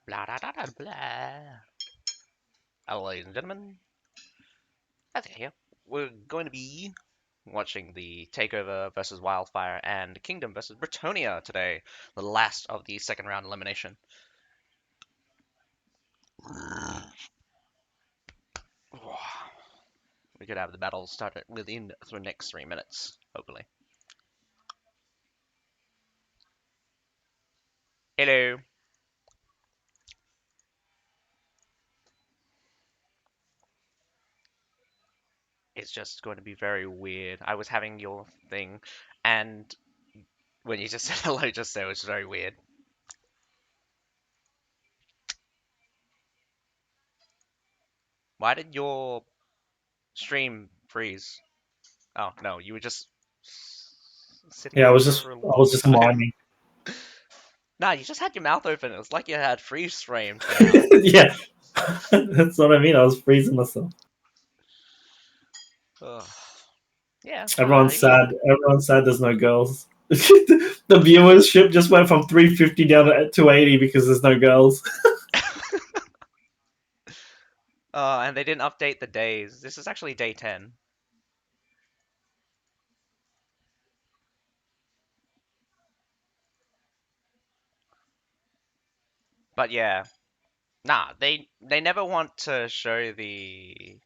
Blah, blah, blah, blah, blah. Hello, ladies and gentlemen. Okay, here. We're going to be watching the TakeOver versus Wildfire and Kingdom versus Bretonnia today. The last of the second round elimination. We could have the battle started within the next 3 minutes, hopefully. Hello. It's just going to be very weird. I was having your thing, and when you just said hello just there, it was very weird. Why did your stream freeze? Oh, no, you were just sitting Yeah, I there was for just a I was long just time. miming. Nah, you just had your mouth open. It was like you had freeze frame for now. Yeah, that's what I mean. I was freezing myself. Ugh. Yeah, Everyone's yeah. sad. Everyone's sad. There's no girls. The viewership just went from 350 down to 280 because there's no girls. And they didn't update the days. This is actually day 10. But yeah, nah, they never want to show the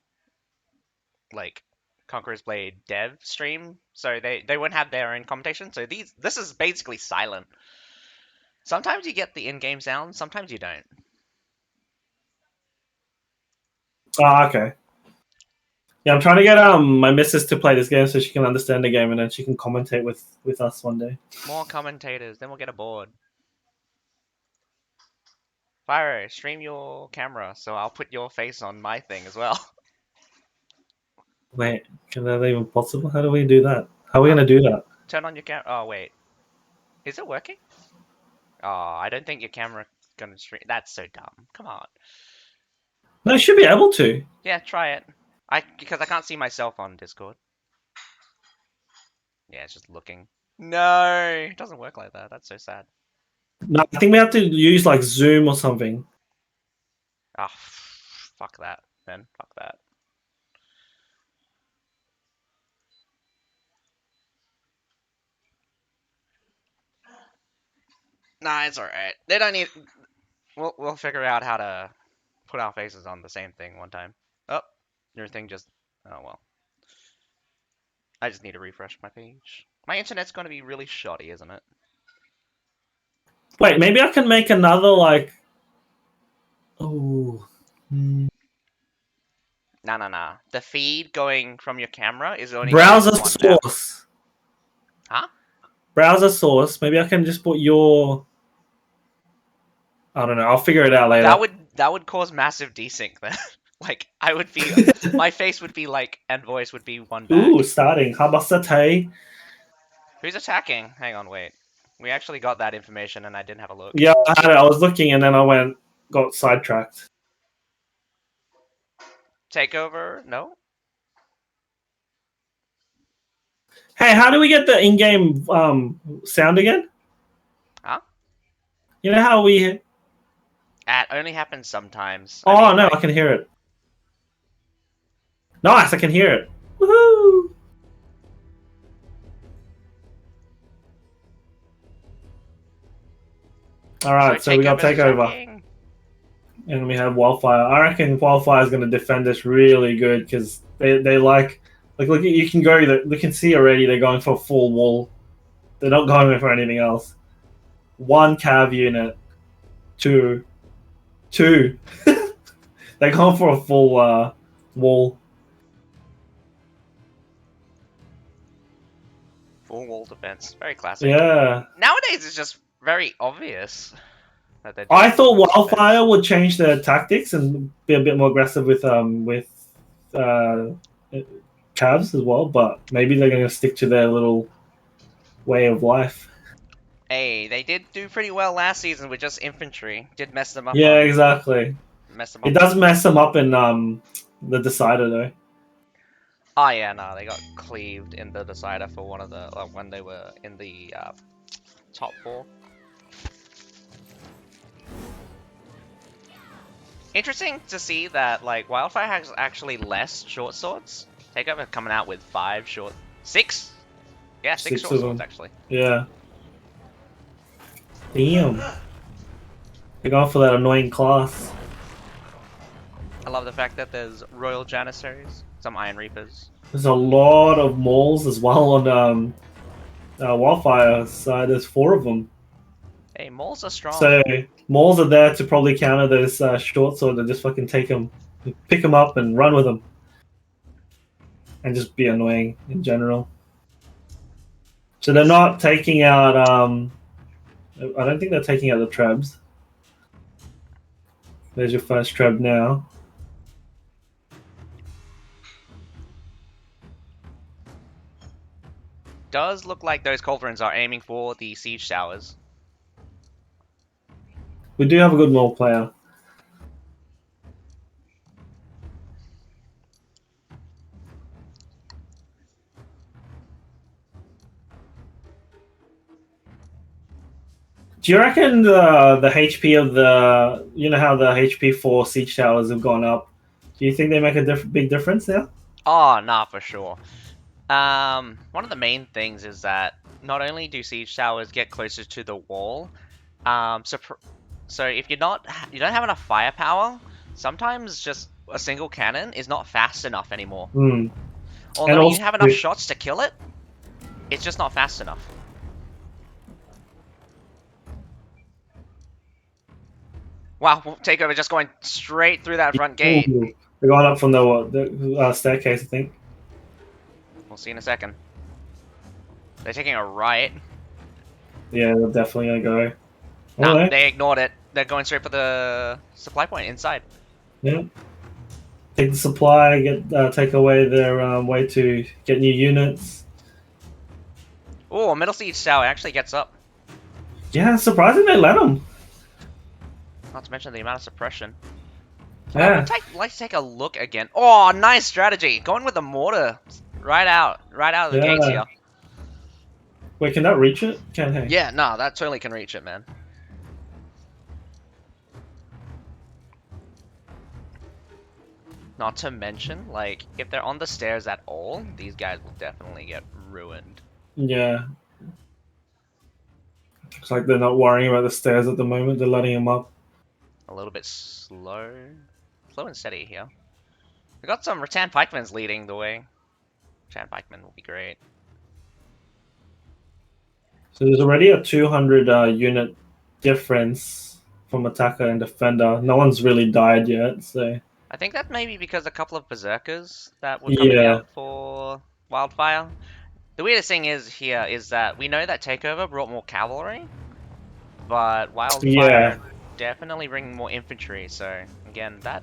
like Conqueror's Blade dev stream, so they won't have their own commentation. So this is basically silent. Sometimes you get the in-game sound, sometimes you don't. Ah, okay. Yeah, I'm trying to get my missus to play this game so she can understand the game and then she can commentate with us one day. More commentators, then we'll get bored. Fire, stream your camera, so I'll put your face on my thing as well. Wait, can that even possible? How do we do that? How are we Huh? gonna do that? Turn on your camera. Oh wait, is it working? Oh, I don't think your camera gonna stream. That's so dumb. Come on. No, I should be able to. Yeah, try it. Because I can't see myself on Discord. Yeah, it's just looking. No, it doesn't work like that. That's so sad. No, I think we have to use like Zoom or something. Ah, fuck that. Then fuck that. Nah, it's alright. They don't need. We'll figure out how to put our faces on the same thing one time. Oh, your thing just. Oh well. I just need to refresh my page. My internet's gonna be really shoddy, isn't it? Wait, maybe I can make another like. Oh. Nah. The feed going from your camera is only going Browser to one now. source. Huh? Browser source. Maybe I can just put your. I don't know. I'll figure it out later. That would cause massive desync then. Like I would be, my face would be like, and voice would be one back. Ooh, starting. Habasate. Who's attacking? Hang on, wait. We actually got that information and I didn't have a look. Yeah, I had it. I was looking and then I got sidetracked. Takeover? No? Hey, how do we get the in-game sound again? Huh? You know how we? That only happens sometimes. Oh I mean, no, like, I can hear it. Nice, I can hear it. Woohoo! All right, so we got TakeOver, and we have Wildfire. I reckon Wildfire is going to defend us really good because they like look, you can go. You can see already they're going for a full wall. They're not going for anything else. One cav unit, two. They're going for a full wall. full wall defense. Very classic. Yeah. Nowadays it's just very obvious that they're I doing full thought wall Wildfire defense. would change their tactics and be a bit more aggressive with Cavs as well, but maybe they're going to stick to their little way of life. Hey, they did do pretty well last season with just infantry. Did mess them up. Yeah, exactly. Mess them It up. does mess them up in the decider though. Oh yeah, no, they got cleaved in the decider for one of the when they were in the top 4. Interesting to see that like Wildfire has actually less short swords. TakeOver coming out with 6. Yeah, 6 6 short of swords them. actually. Yeah. Damn. They're going for that annoying class. I love the fact that there's Royal Janissaries, some Iron Reapers. There's a lot of mauls as well on Wildfire side. There's 4 of them. Hey, moles are strong. So mauls are there to probably counter those short swords and just fucking take them, pick them up and run with them, and just be annoying in general. So they're not taking out. I don't think they're taking out the trebs. There's your first treb now. Does look like those culverins are aiming for the siege towers. We do have a good maul player. Do you reckon the HP of the how the HP for siege towers have gone up? Do you think they make a big difference there? Oh, nah, for sure. One of the main things is that not only do siege towers get closer to the wall, so if you don't have enough firepower, sometimes just a single cannon is not fast enough anymore. Hmm. Although And you also, have enough shots to kill it, it's just not fast enough. Wow, TakeOver just going straight through that front gate. they're going up from the staircase, I think. We'll see in a second. They're taking a right. Yeah, they're definitely gonna go. Nah, they ignored it. They're going straight for the supply point inside. Yeah. Take the supply, take away their way to get new units. Oh, middle siege tower actually gets up. Yeah, surprising they let them. Not to mention the amount of suppression. Yeah. I would like to take a look again. Oh, nice strategy. Going with the mortar right out of the gates here. Wait, can that reach it? Can he? Yeah, no, that totally can reach it, man. Not to mention, like, if they're on the stairs at all, these guys will definitely get ruined. Yeah. Looks like they're not worrying about the stairs at the moment. They're letting them up. A little bit slow. Slow and steady here. We got some Rattan Pikemen's leading the way. Rattan Pikemen will be great. So there's already a 200 unit difference from attacker and defender. No one's really died yet, so... I think that may be because a couple of berserkers that were coming out for Wildfire. The weirdest thing is that we know that TakeOver brought more cavalry, but Wildfire definitely bringing more infantry. So again, that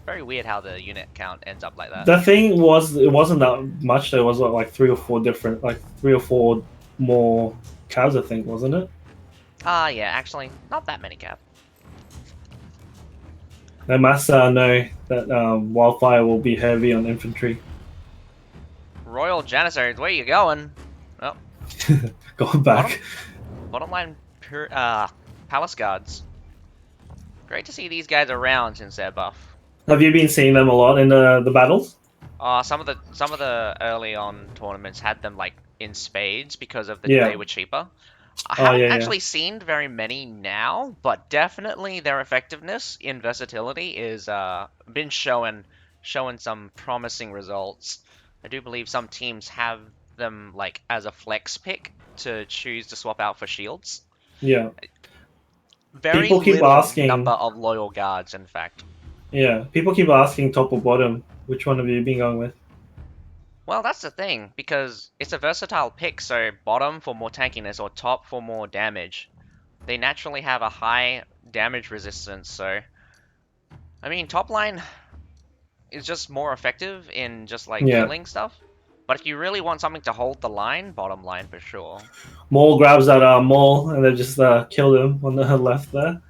very weird how the unit count ends up like that. The thing was, it wasn't that much. There was like 3 or 4 different, like 3 or 4 more cabs, I think, wasn't it? Yeah, actually, not that many cav. They must know that Wildfire will be heavy on infantry. Royal Janissaries, where are you going? Oh. Going back. Bottom line, Palace Guards. Great to see these guys around since they're buff. Have you been seeing them a lot in the battles? Some of the early on tournaments had them like in spades because of they were cheaper. I haven't actually seen very many now, but definitely their effectiveness in versatility is been showing some promising results. I do believe some teams have them like as a flex pick to choose to swap out for shields. Yeah. Very people keep asking number of loyal guards, in fact. Yeah, people keep asking top or bottom. Which one have you been going with? Well, that's the thing, because it's a versatile pick, so bottom for more tankiness or top for more damage. They naturally have a high damage resistance, so... I mean, top line is just more effective in just, like, killing stuff. But if you really want something to hold the line, bottom line for sure. Maul grabs that Maul, and they just kill him on the left there.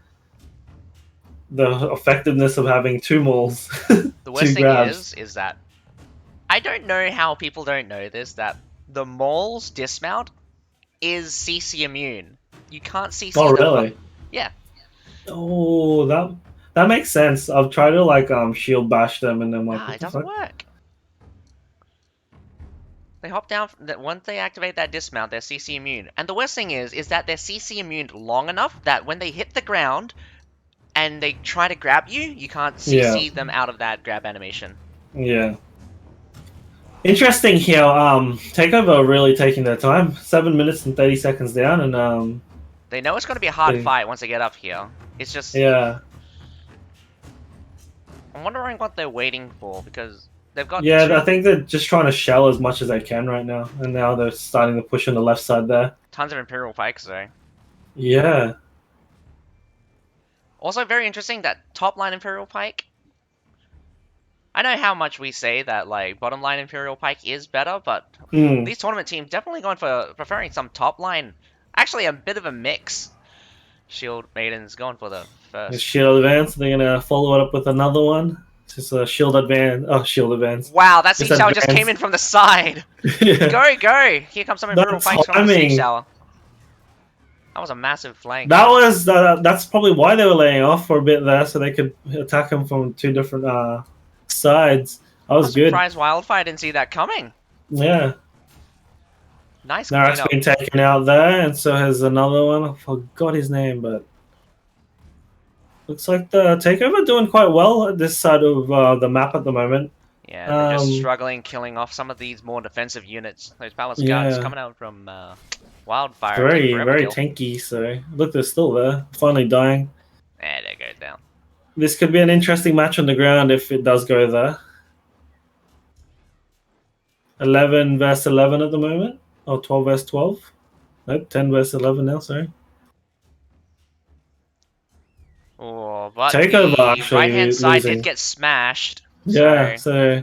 The effectiveness of having 2 Mauls. The worst thing is that I don't know how people don't know this, that the Maul's dismount is CC immune. You can't CC them. Oh, really? Yeah. Oh, That makes sense. I've tried to like shield bash them, and I'm like, Nah, what it the doesn't fuck? work. They hop down. That once they activate that dismount, they're CC immune. And the worst thing is that they're CC immune long enough that when they hit the ground and they try to grab you, you can't Yeah, CC them out of that grab animation. yeah. Interesting here. Takeover really taking their time. 7 minutes and 30 seconds down, and They know it's going to be a hard getting fight once they get up here. It's just yeah, I'm wondering what they're waiting for because they've got yeah. I two think they're just trying to shell as much as they can right now, and now they're starting to push on the left side there. tons of Imperial Pikes though. Yeah, Also very interesting that top line Imperial Pike. I know how much we say that like bottom line Imperial Pike is better, but mm. these tournament teams definitely going for preferring some top line. Actually, a bit of a mix. Shield Maiden's going for the first. Shield advance. They're gonna follow it up with another one. Just a shield advance. Oh, shield advance. Wow, that Just siege tower just came advance. in from the side. Yeah. Go, go! Here comes some Imperial That Pikes from the siege timing. tower. That was a massive flank. That's probably why they were laying off for a bit there, so they could attack him from two different sides. That I'm was good. surprised Wildfire didn't see that coming. Yeah. Nice Narak's cleanup. been taken out there, and so has another one. I forgot his name, but looks like the takeover doing quite well at this side of the map at the moment. Yeah, they're just Um, struggling killing off some of these more defensive units. Those Palace Guards yeah, coming out from Wildfire take very forever very kill. tanky. So look, they're still there, finally dying. There it goes down. This could be an interesting match on the ground if it does go there. 11 versus 11 at the moment, or 12 versus 12. Nope, 10 versus 11 now. Sorry. Oh, but Takeover the actually right-hand side did losing. get smashed. Yeah, So, so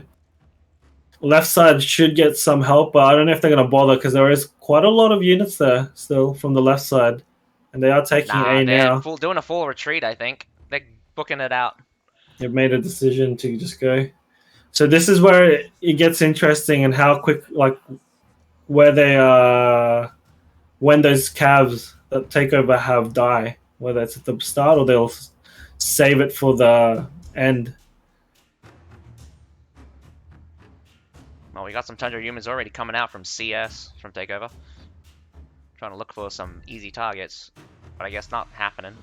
left side should get some help, but I don't know if they're going to bother because there is quite a lot of units there still from the left side, and they are taking nah, A they're now. doing a full retreat, I think. They're booking it out. They've made a decision to just go. So this is where it gets interesting and how quick, like, where they when those calves that take over have die, whether it's at the start or they'll save it for the end. Well, we got some Tundra humans already coming out from CS, from TakeOver. Trying to look for some easy targets, but I guess not happening.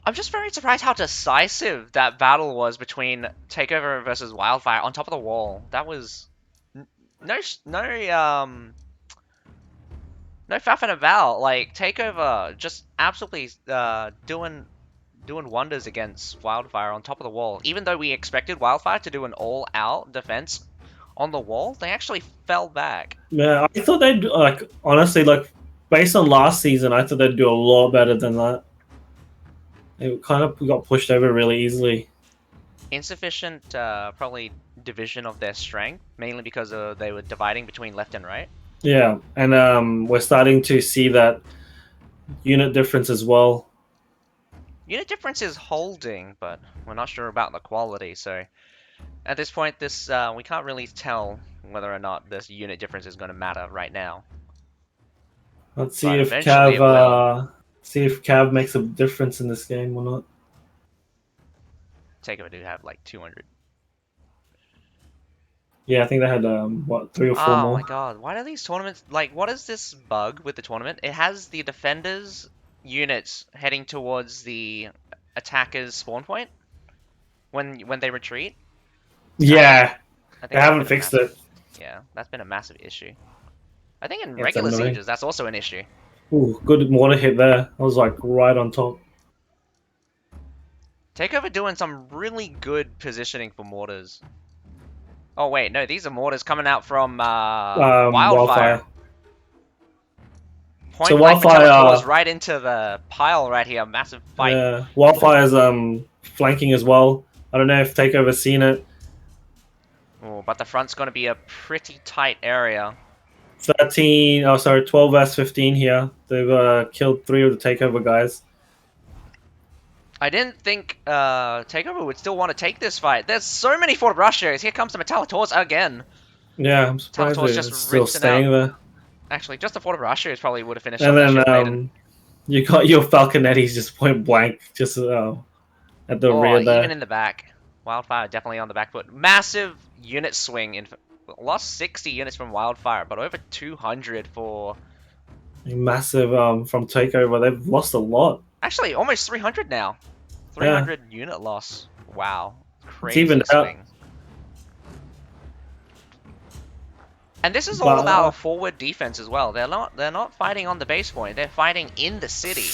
I'm just very surprised how decisive that battle was between TakeOver versus Wildfire on top of the wall. That was no faffing about. Like TakeOver just absolutely doing wonders against Wildfire on top of the wall. Even though we expected Wildfire to do an all-out defense on the wall, they actually fell back. Yeah, I thought they'd like honestly like based on last season, I thought they'd do a lot better than that. It kind of got pushed over really easily. Insufficient, probably division of their strength, mainly because they were dividing between left and right. Yeah, and we're starting to see that unit difference as well. Unit difference is holding, but we're not sure about the quality. So at this point, this we can't really tell whether or not this unit difference is going to matter right now. Let's But eventually it will. See if Cav makes a difference in this game or not. TakeOver do have like 200. Yeah, I think they had what 3 or 4 Oh more. my god, why do these tournaments like what is this bug with the tournament? It has the defenders units heading towards the attackers spawn point when they retreat. Yeah, I they think haven't fixed it. Yeah, that's been a massive issue. I think in It's regular annoying. sieges that's also an issue. Ooh, good mortar hit there. I was like right on top. TakeOver doing some really good positioning for mortars. Oh wait, no, these are mortars coming out from Wildfire. Point So blank Wildfire, right into the pile right here. Massive fight. Wildfire's flanking as well. I don't know if Takeover's seen it. Oh, but the front's going to be a pretty tight area. 12 versus 15 here. They've killed 3 of the Takeover guys. I didn't think TakeOver would still want to take this fight. There's so many Fort Rushers. Here comes the Metallic again. Yeah, I'm surprised Talator's they're just still rips it staying out. there. Actually, just the Fort Rushers probably would have finished And off the then Shield Maiden. You got your Falconettis just point blank, just at the Oh, rear even there. in the back. Wildfire definitely on the back foot. Massive unit swing. Lost 60 units from Wildfire, but over 200 for... Massive from Takeover. They've lost a lot. Actually, almost 300 now. Yeah, 300 unit loss. Wow. it's evened Crazy out. swing. And this is all But about forward defense as well. They're not fighting on the base point. They're fighting in the city.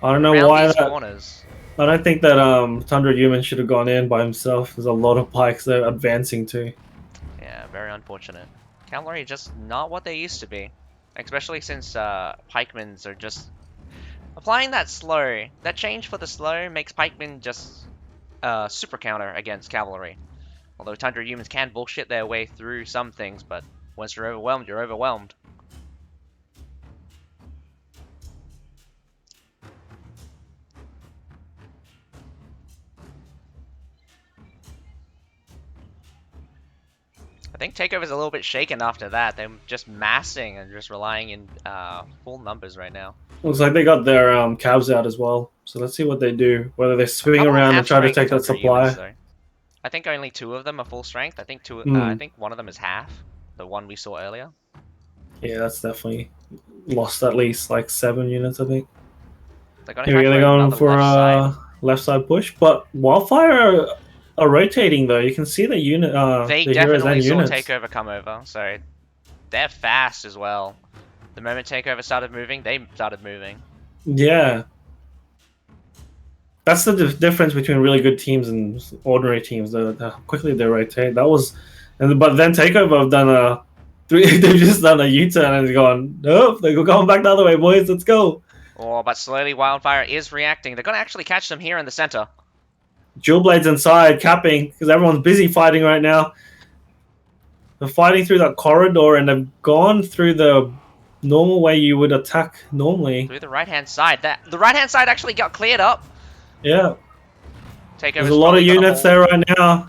I don't know Around why these that. corners. I don't think that Tundra Human should have gone in by himself. There's a lot of pikes they're advancing to. Yeah, very unfortunate. Cavalry just not what they used to be. Especially since pikemans are just applying that slow. That change for the slow makes pikemen just super counter against cavalry. Although Tundra humans can bullshit their way through some things, but once you're overwhelmed, you're overwhelmed. I think Takeover's a little bit shaken after that. They're just massing and just relying in full numbers right now. Looks like they got their calves out as well. So let's see what they do. Whether they A swing couple around and try to half-strength take that Tundra humans, supply. though. I think only 2 of them are full strength. I Hmm. think one of them is half. The one we saw earlier. Yeah, that's definitely lost at least like 7 units, I think. They're gonna Here try they're for going another for left side. a left side push, but Wildfire are rotating though. You can see the unit, They the heroes definitely and saw units. Takeover come over, so they're fast as well. The moment Takeover started moving, they started moving. Yeah, that's the difference between really good teams and ordinary teams. The quickly they rotate. That was, but then Takeover have done a three. They've just done a U-turn and gone. Nope, they're going back the other way, boys. Let's go. Oh, but slowly Wildfire is reacting. They're gonna actually catch them here in the center. Jewel Blades inside, capping because everyone's busy fighting right now. They're fighting through that corridor and they've gone through the normal way you would attack normally. Through the right-hand side. The right-hand side actually got cleared up. Yeah. Takeover's There's a lot of probably gonna units hold. there right now.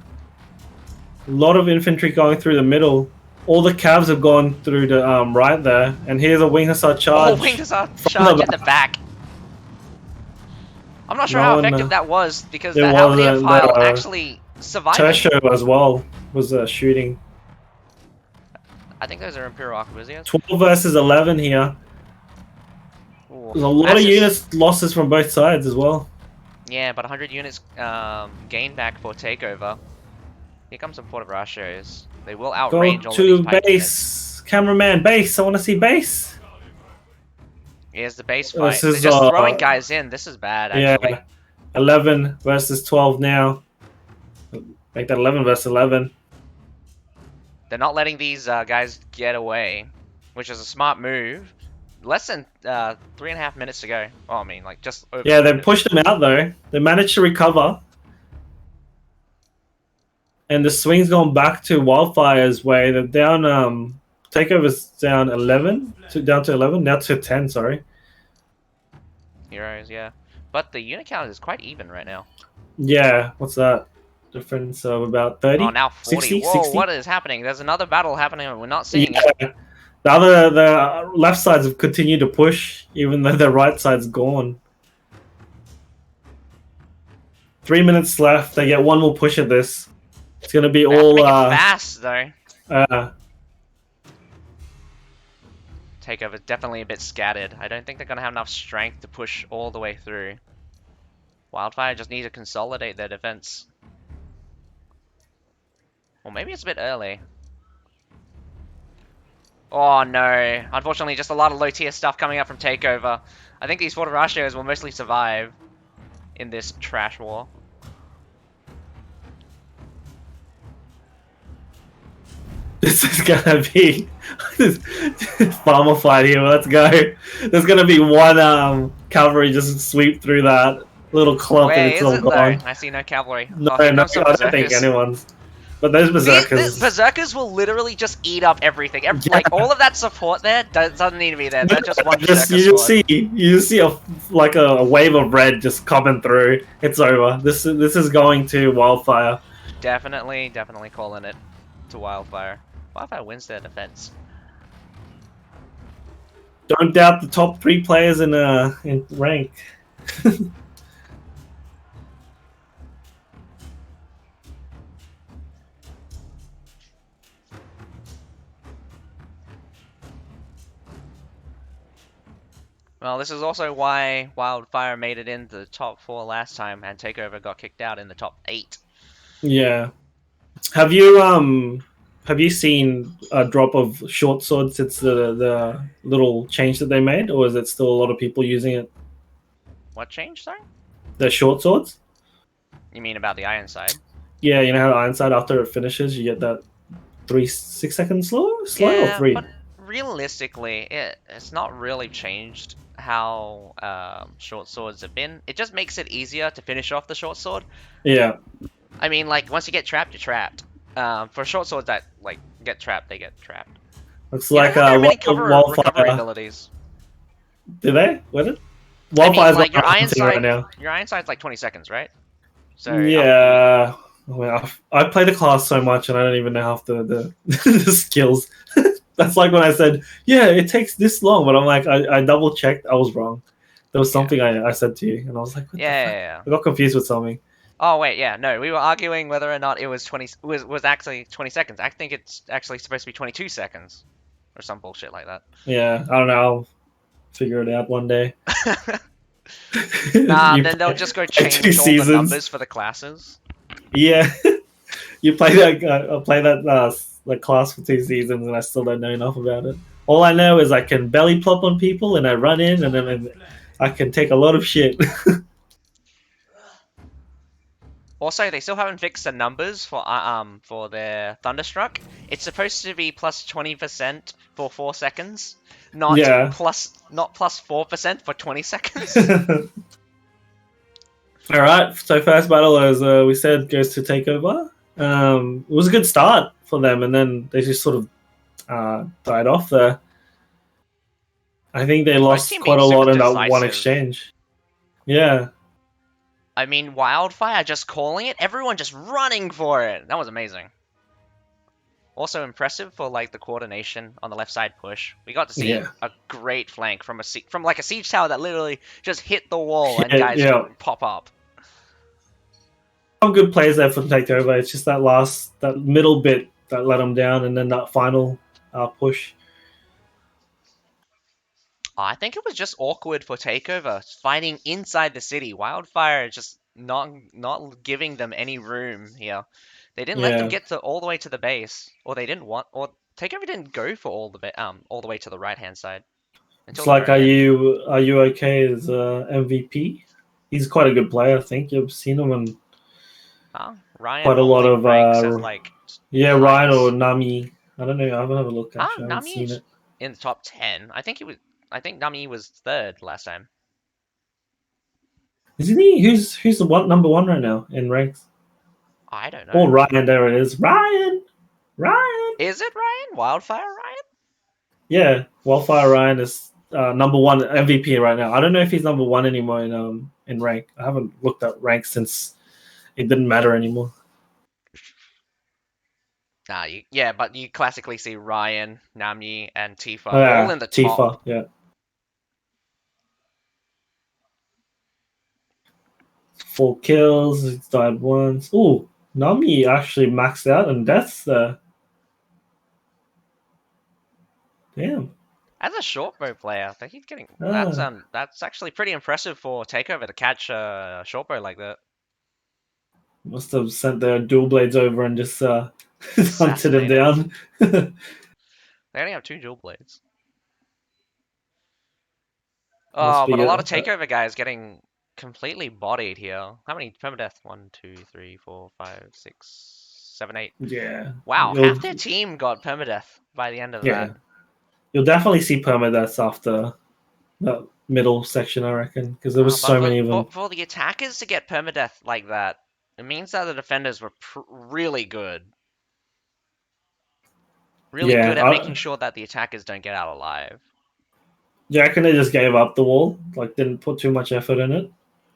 A lot of infantry going through the middle. All the cabs have gone through the right there. And here's a Wing Hussar charge. Oh, Wing Hussar from charge at the back. I'm not sure No how one, effective that was because there that was Halberdier a file actually surviving. Tertia as well was shooting. I think those are Imperial Arquebusiers. 12 versus 11 here. Ooh, There's a lot of units losses from both sides as well. Yeah, but 100 units gain back for Takeover. Here comes some Port of Ratios. They will outrange Go all of to these pike base. Cameraman, base. I want to see base. Here's the base fight. This They're is, just throwing guys in. This is bad, actually. Yeah. 11 versus 12 now. Make that 11 versus 11. They're not letting these guys get away, which is a smart move. Less than 3.5 minutes to go. Oh, I mean, like, just over. Yeah, they pushed them out, though. They managed to recover. And the swing's gone back to Wildfire's way. They're down, Takeover's down 11, down to 11, now to 10, sorry. Heroes, yeah. But the unit count is quite even right now. Yeah, what's that? Difference of about 30? Oh, now 40. 60, Whoa, 60? what is happening? There's another battle happening and we're not seeing it. Yeah. The left sides have continued to push, even though the right side's gone. 3 minutes left. They get one more push at this. It's gonna be They have to all make it fast, though. Takeover definitely a bit scattered. I don't think they're gonna have enough strength to push all the way through. Wildfire just need to consolidate their defense. Or maybe it's a bit early. Oh no. Unfortunately, just a lot of low tier stuff coming up from Takeover. I think these Fort of Ratios will mostly survive in this trash war. This is gonna be this farmer fight here. Let's go. There's gonna be one cavalry just sweep through that little clump and it's all gone. I see no cavalry. No, Oh, no, I don't think anyone's. But those berserkers. These berserkers will literally just eat up everything. Like all of that support there doesn't need to be there. They're just one berserker you just see a wave of red just coming through. It's over. This is going to Wildfire. Definitely calling it to Wildfire. Wildfire wins their defense. Don't doubt the top three players in rank. Well, this is also why Wildfire made it into the top 4 last time, and TakeOver got kicked out in the top 8. Yeah. Have you seen a drop of short swords since the little change that they made, or is it still a lot of people using it? What changed, sorry? The short swords? You mean about the Ironside? Yeah, you know how Ironside after it finishes, you get that 3 6 seconds slow or Yeah, three? but realistically, it's not really changed how short swords have been. It just makes it easier to finish off the short sword. Yeah, I mean, like, once you get trapped, you're trapped. For short swords that, like, get trapped, they get trapped. looks You don't like have very many cover recovery Wildfire. abilities. Did they? What it? I mean, Wildfire's got like, hunting right now. your Ironside's like 20 seconds, right? So, you, Yeah. Well, I play the class so much, and I don't even know half the the skills. That's like when I said, "Yeah, it takes this long," but I'm like, I double checked. I was wrong. There was yeah. something I said to you, and I was like, "What Yeah, the yeah, fuck?" yeah. I got confused with something. Oh wait, yeah, no, we were arguing whether or not it was 20 was actually 20 seconds. I think it's actually supposed to be 22 seconds or some bullshit like Yeah, I don't know. I'll figure it out one day. that. Nah, you then they'll just go play two change all the seasons. numbers for the classes. Yeah, you play that. I play that class for 2 seasons, and I still don't know enough about it. All I know is I can belly plop on people, and I run in, and then I can take a lot of shit. Also, they still haven't fixed the numbers for their Thunderstruck. It's supposed to be plus 20% for 4 seconds, Yeah. not plus 4% for 20 seconds. All right. So first battle, as we said, goes to Takeover. It was a good start for them, and then they just sort of died off there. I think they Both lost team quite being a super lot in that one decisive. exchange. Yeah. I mean, Wildfire just calling it, everyone just running for it. That was amazing. Also impressive for like the coordination on the left side push. We got to see Yeah. a great flank from from like a siege tower that literally just hit the wall and Yeah. guys just Yeah. pop up. Some good plays there for Takeover. It's just that middle bit that let them down, and then that final push. I think it was just awkward for Takeover fighting inside the city. Wildfire just not giving them any room here. They didn't let them Yeah. get to all the way to the base, or they didn't want, or Takeover didn't go for all the way to the right hand side until It's the like, very end. are you okay as MVP? He's quite a good player. I think you've seen him in Ryan quite a lot normally of ranks as like yeah, Ryan or highest. Nami. I don't know. I haven't had a look actually. I haven't seen Nami's it. in the top 10. I think Nami was third last time. Isn't he? Who's the number one right now in ranks? I don't Oh, know. Ryan. There it is. Ryan. Is it Ryan? Wildfire Ryan? Yeah, Wildfire Ryan is number one MVP right now. I don't know if he's number one anymore in rank. I haven't looked at rank since it didn't matter anymore. Yeah, but you classically see Ryan, Nami, and Oh Tifa all yeah, in the top. Tifa. Yeah, 4 kills. He's died once. Ooh, Nami actually maxed out and deaths there. Damn. As a short bow player, they keep getting Ah, that's actually pretty impressive for Takeover to catch a short bow like that. must have sent their dual blades over and just hunted him Assassinate it. down. They only have 2 dual blades. Must Oh, but be a a, lot of Takeover guys getting completely bodied here. How many permadeath? 1, 2, 3, 4, 5, 6, 7, 8. yeah. Wow, half their team got permadeath by the end of that. Yeah, you'll definitely see permadeaths after that middle section, I reckon, because there was But so many of them. for the attackers to get permadeath like that, it means that the defenders were really good. Really Yeah, good at making sure that the attackers don't get out alive. do you reckon they just gave up the wall? Like, didn't put too much effort in it?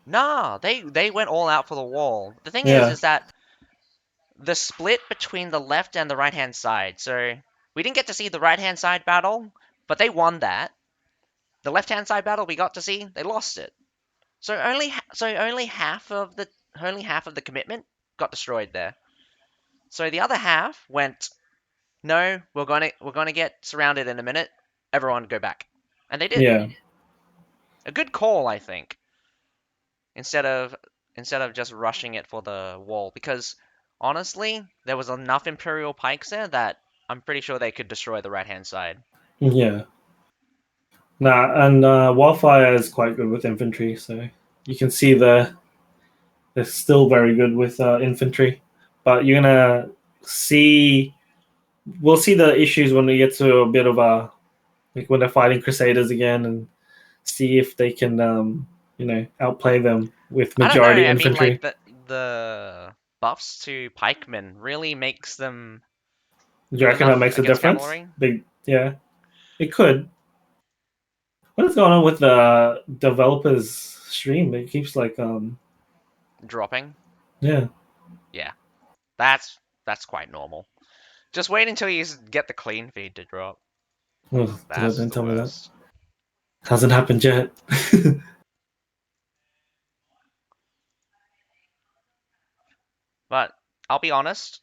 Nah, they went all out for the wall. The thing Yeah, is that the split between the left and the right hand side. So we didn't get to see the right hand side battle, but they won that. The left-hand side battle we got to see, they lost it. Only half of the commitment got destroyed there. So the other half went, no, we're gonna get surrounded in a minute. Everyone go back, and they did. Yeah, A good call, I think, instead of instead of just rushing it for the wall, because honestly, there was enough Imperial pikes there that I'm pretty sure they could destroy the right hand side. yeah. Nah, and Wildfire is quite good with infantry, so you can see they're still very good with infantry. But you're gonna see, we'll see the issues when we get to a bit of a like when they're fighting Crusaders again, and see if they can outplay them with I don't know. majority I mean, like infantry. the buffs to pikemen really makes them Do you good reckon that enough makes a against difference? cavalry. Yeah, it could. What is going on with the developers stream? It keeps like Dropping. yeah. Yeah, that's quite normal. Just wait until you get the clean feed to drop. Oh, That's don't the tell me that. worst. Hasn't happened yet. But I'll be honest,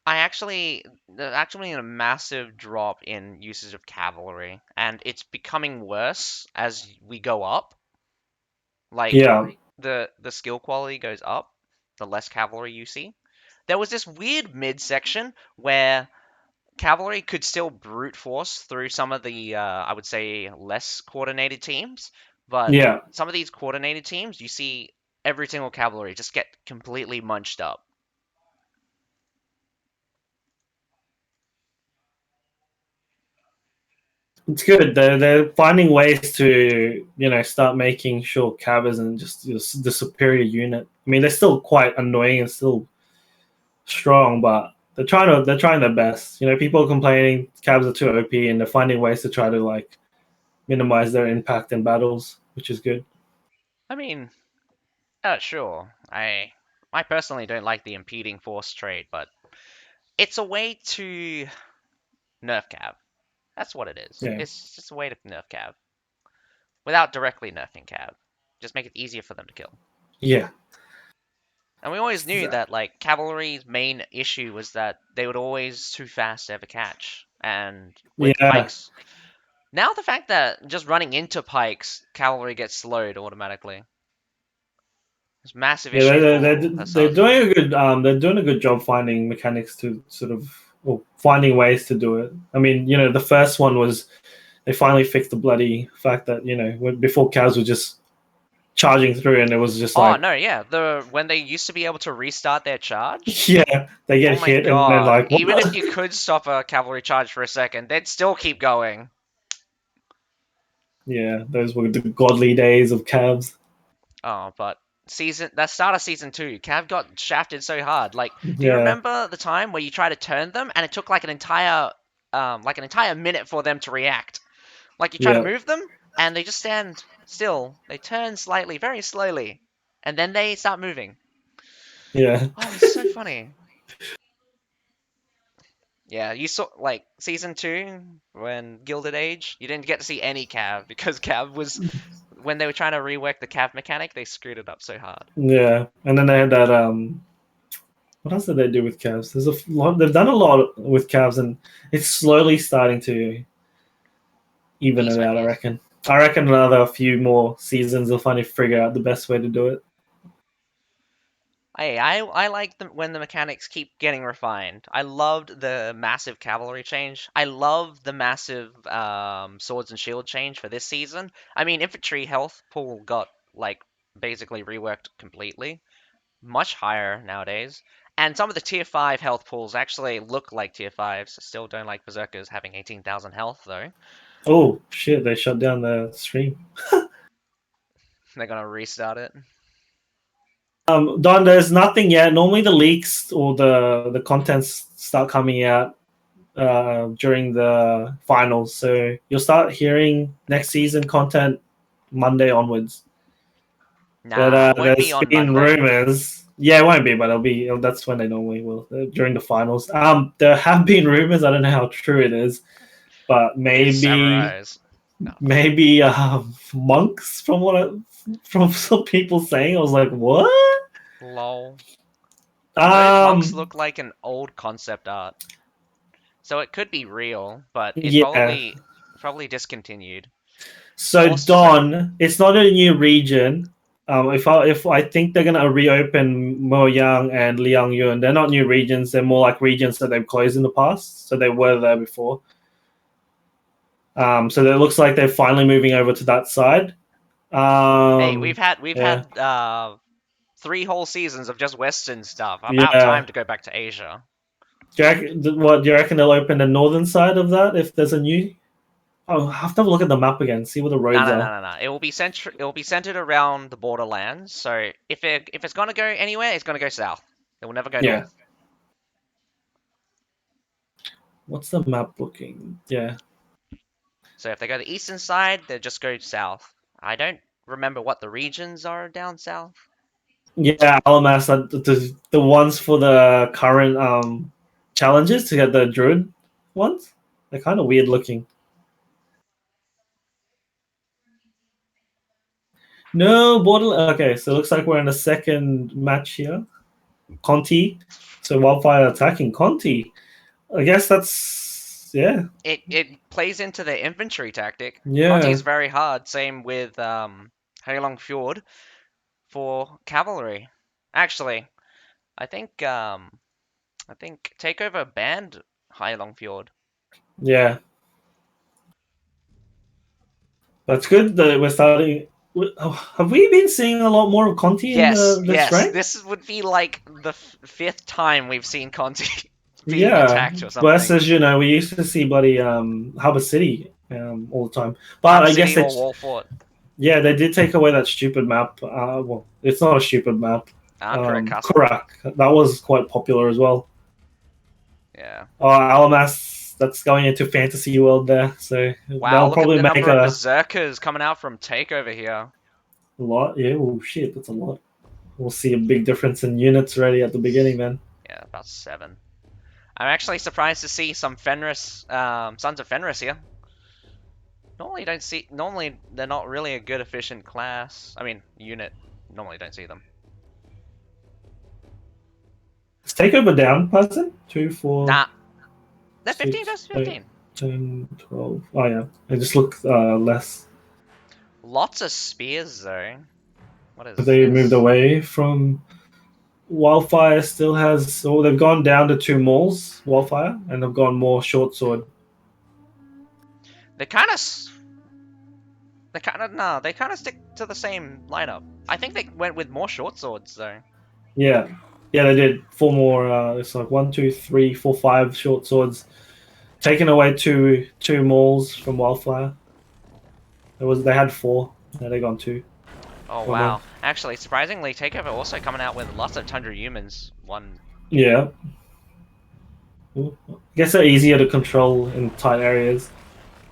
there's actually a massive drop in usage of cavalry, and it's becoming worse as we go up. Like Yeah, the skill quality goes up, the less cavalry you see. There was this weird midsection where cavalry could still brute force through some of the I would say less coordinated teams, but yeah. some of these coordinated teams, you see every single cavalry just get completely munched up. It's good. They're finding ways to start making sure Cav isn't just the superior unit. I mean, they're still quite annoying and still strong, but they're trying their best. People are complaining Cavs are too OP, and they're finding ways to try to like minimize their impact in battles, which is good. I mean, sure. I personally don't like the impeding force trait, but it's a way to nerf cav. That's what it is. Yeah, It's just a way to nerf cav without directly nerfing cav. Just make it easier for them to kill. yeah, And we always knew that like cavalry's main issue was that they would always too fast to ever catch. And with yeah. pikes, now the fact that just running into pikes, cavalry gets slowed automatically. It's a massive Yeah, issue they're, for they're hussars. doing a good they're doing a good job finding mechanics to sort of or finding ways to do it. I mean, the first one was they finally fixed the bloody fact that before cows were just charging through and it was just Oh like no, yeah, the when they used to be able to restart their charge. yeah, they get Oh my hit and then god! like Even if what? you could stop a cavalry charge for a second, they'd still keep going. Yeah, those were the godly days of calves. Oh, but that start of season two, Cav got shafted so hard. Like, do you Yeah, remember the time where you try to turn them and it took like an entire minute for them to react? Like you try to yeah, move them and they just stand still. They turn slightly, very slowly, and then they start moving. yeah, Oh, it's so funny. Yeah, you saw like season two when Gilded Age, you didn't get to see any Cav because Cav was when they were trying to rework the Cav mechanic, they screwed it up so hard. yeah. And then they had that what else did they do with calves? There's a lot. They've done a lot with calves, and it's slowly starting to even Piece it by out. I piece. reckon. I reckon another few more seasons will finally figure out the best way to do it. I like when the mechanics keep getting refined. I loved the massive cavalry change. I love the massive swords and shield change for this season. I mean, infantry health pool got like basically reworked completely, much higher nowadays. And some of the tier 5 health pools actually look like tier 5s. Still don't like berserkers having 18,000 health though. Oh shit! They shut down the stream. They're gonna restart it. Don, there's nothing yet. Normally, the leaks or the contents start coming out during the finals, so you'll start hearing next season content Monday onwards. But Nah, it won't be there's on been Monday. rumors. Yeah, it won't be, but it'll be. That's when they normally will during the finals. There have been rumors. I don't know how true it is, but It's maybe samurais. No. maybe monks from from some people saying. I was like, what? Lol. Those monks Um, look like an old concept art. So it could be real, but it's yeah. probably discontinued. So Also, Don, it's not a new region. If I think they're gonna reopen Moyang and Liangyun, they're not new regions. They're more like regions that they've closed in the past. So they were there before. So it looks like they're finally moving over to that side. hey, Um, we've yeah, had 3 whole seasons of just Western stuff. About time yeah. to go back to Asia. What do you reckon they'll open the northern side of that if there's a new? Oh, I have to have a look at the map again, see where the No, roads no, no, are. no, no. It will be centered around the borderlands. So if it's gonna go anywhere, it's gonna go south. It will never go Yeah. north. What's the map looking? Yeah. So if they go the eastern side, they just go south. I don't remember what the regions are down south. Yeah, Alamas, the ones for the current challenges to get the druid ones. They're kind of weird looking. No border. Okay, so it looks like we're in the second match here. Conti. So Wildfire attacking Conti. I guess that's yeah, It plays into the infantry tactic. Conti yeah, is very hard. Same with Heilong Fjord for cavalry. Actually, I think I think Takeover banned Heilong Fjord. yeah. That's good that we're starting. Oh, have we been seeing a lot more of Conti in Yes, this yes. rank? This would be like the 5th time we've seen Conti being Yeah, attacked or something. versus we used to see bloody Harbour City all the time, but Harbour I guess City they or Wall Fort. yeah they did take away that stupid map. Well, it's not a stupid map. Correct Castle. Korak, that was quite popular as well. Yeah. Alamas, that's going into fantasy world there, so Wow, they'll look at probably the make number of a berserkers coming out from Takeover here. lot. Yeah, oh shit, that's a lot. We'll see a big difference in units already at the beginning, then. Yeah, about 7. I'm actually surprised to see some Fenris, Sons of Fenris here. Normally don't see. Normally they're not really a good efficient class. I mean unit. Normally don't see them. Is takeover down, person? 2, 4, Nah, they're 15 6, versus 8, 15. 10, 12. Oh yeah, they just look less. Lots of spears though. What is They moved this? away from Wildfire. Still has. Oh, they've gone down to 2 mauls. Wildfire, and they've gone more short sword. They kind of. They kind of no. They kind of stick to the same lineup. I think they went with more short swords though. Yeah, yeah, they did 4 more. It's like 1, 2, 3, 4, 5 short swords. Taking away two mauls from Wildfire. They had 4. Now they gone 2. Oh One more. wow. Actually, surprisingly, Takeover also coming out with lots of Tundra humans. One. Yeah. I guess they're easier to control in tight areas.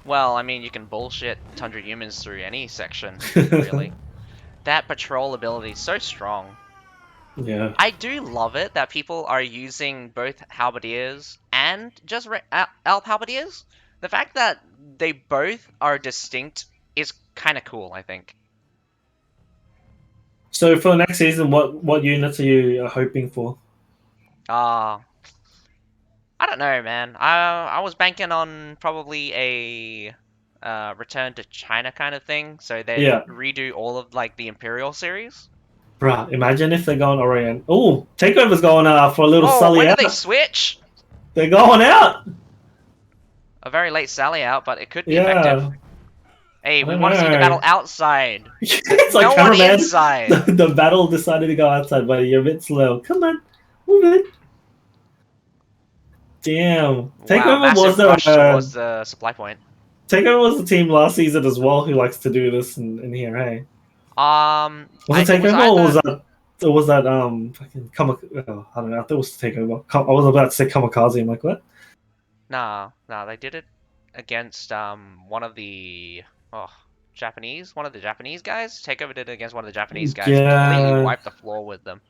Well, I mean, you can bullshit Tundra humans through any section, really. That patrol ability is so strong. Yeah. I do love it that people are using both halberdiers and just elf halberdiers. The fact that they both are distinct is kind of cool, I think. So for the next season, what units are you hoping for? Uh, I don't know, man. I was banking on probably a return to China kind of thing, so they'd Yeah. redo all of like the Imperial series. Bruh, imagine if they're going Orient. Oh, Takeover's going for a little Oh, Sully when did they out. switch? They're going out. A very late sally out, but it could be effective. Yeah. Hey, I we don't want to see the know. battle outside. It's like No one cameraman. inside. The battle decided to go outside, but you're a bit slow. Come on, move it. Damn. Wow, massive rush towards the supply point. Takeover was the team last season as well who likes to do this in here, hey? Was it It was Takeover or was either that fucking I don't know. I thought it was Takeover. I was about to say Kamikaze. I'm like, what? nah, they did it against one of the oh one of the Japanese guys. Takeover did it against one of the Japanese guys and completely Yeah, wiped the floor with them.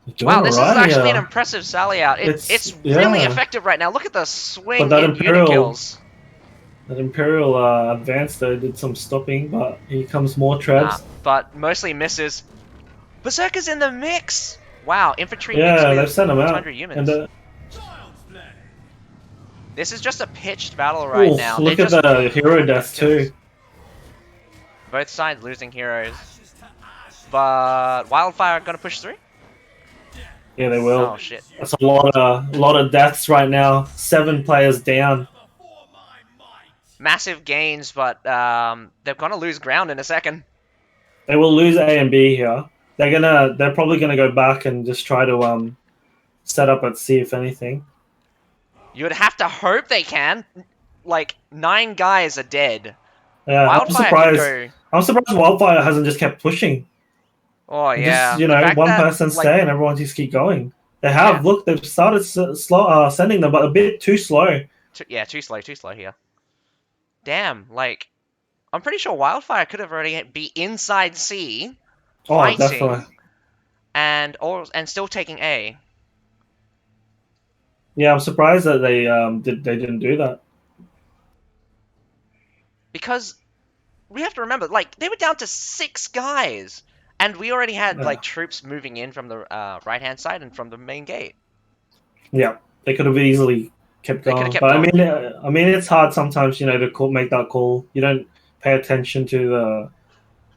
you're doing Wow, this is alright actually an here. impressive sally out. It's It's really yeah, effective right now. Look at the but swing that in unit Imperial, kills. That Imperial advance though did some stopping, but here comes more Nah, trebs. but mostly misses. Berserker's in the mix! Wow, infantry mixed Yeah, they've with sent them out. Tundra And humans. This is just a pitched battle right oh, now. They're look at just the hero trying to get deaths too. kills. Both sides losing heroes. But Wildfire gonna push through? Yeah, they will. Oh shit. That's a lot of deaths right now. 7 players down. Massive gains, but they're gonna lose ground in a second. They will lose A and B here. They're probably gonna go back and just try to set up at C if anything. You'd have to hope they can. Like, 9 guys are dead. Yeah, I'm Wildfire could surprised. go. I'm surprised Wildfire hasn't just kept pushing. Oh Just yeah, the fact one that person like stay and everyone just keep going. They yeah, have. Look, they've started slow sending them, but a bit too slow. yeah, too slow here. Damn, like I'm pretty sure Wildfire could have already be inside C, Oh, definitely. fighting, and still taking A. Yeah, I'm surprised that they didn't do that. Because we have to remember, like they were down to 6 guys, and we already had Yeah, like troops moving in from the right hand side and from the main gate. yeah. They could have easily kept They could have going, kept but going. I mean, it's hard sometimes, to make that call. You don't pay attention to the.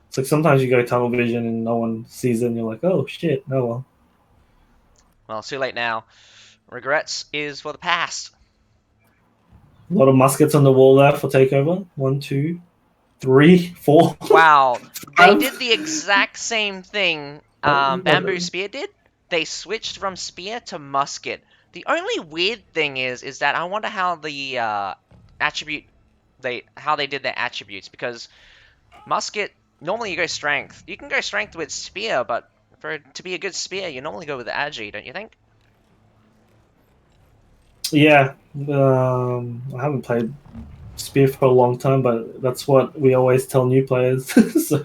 It's like sometimes you go tunnel vision and no one sees it, and you're like, oh shit, no well. Well, it's too late now. Regrets is for the past. A lot of muskets on the wall there for takeover. 1, 2, 3, 4, Wow, they 5. did the exact same thing Bamboo Spear did. They switched from spear to musket. The only weird thing is that I wonder how the attribute how they did their attributes, because musket normally you go strength. You can go strength with spear, but for it to be a good spear, you normally go with the agi, don't you think? Yeah, I haven't played Spear for a long time, but that's what we always tell new players. So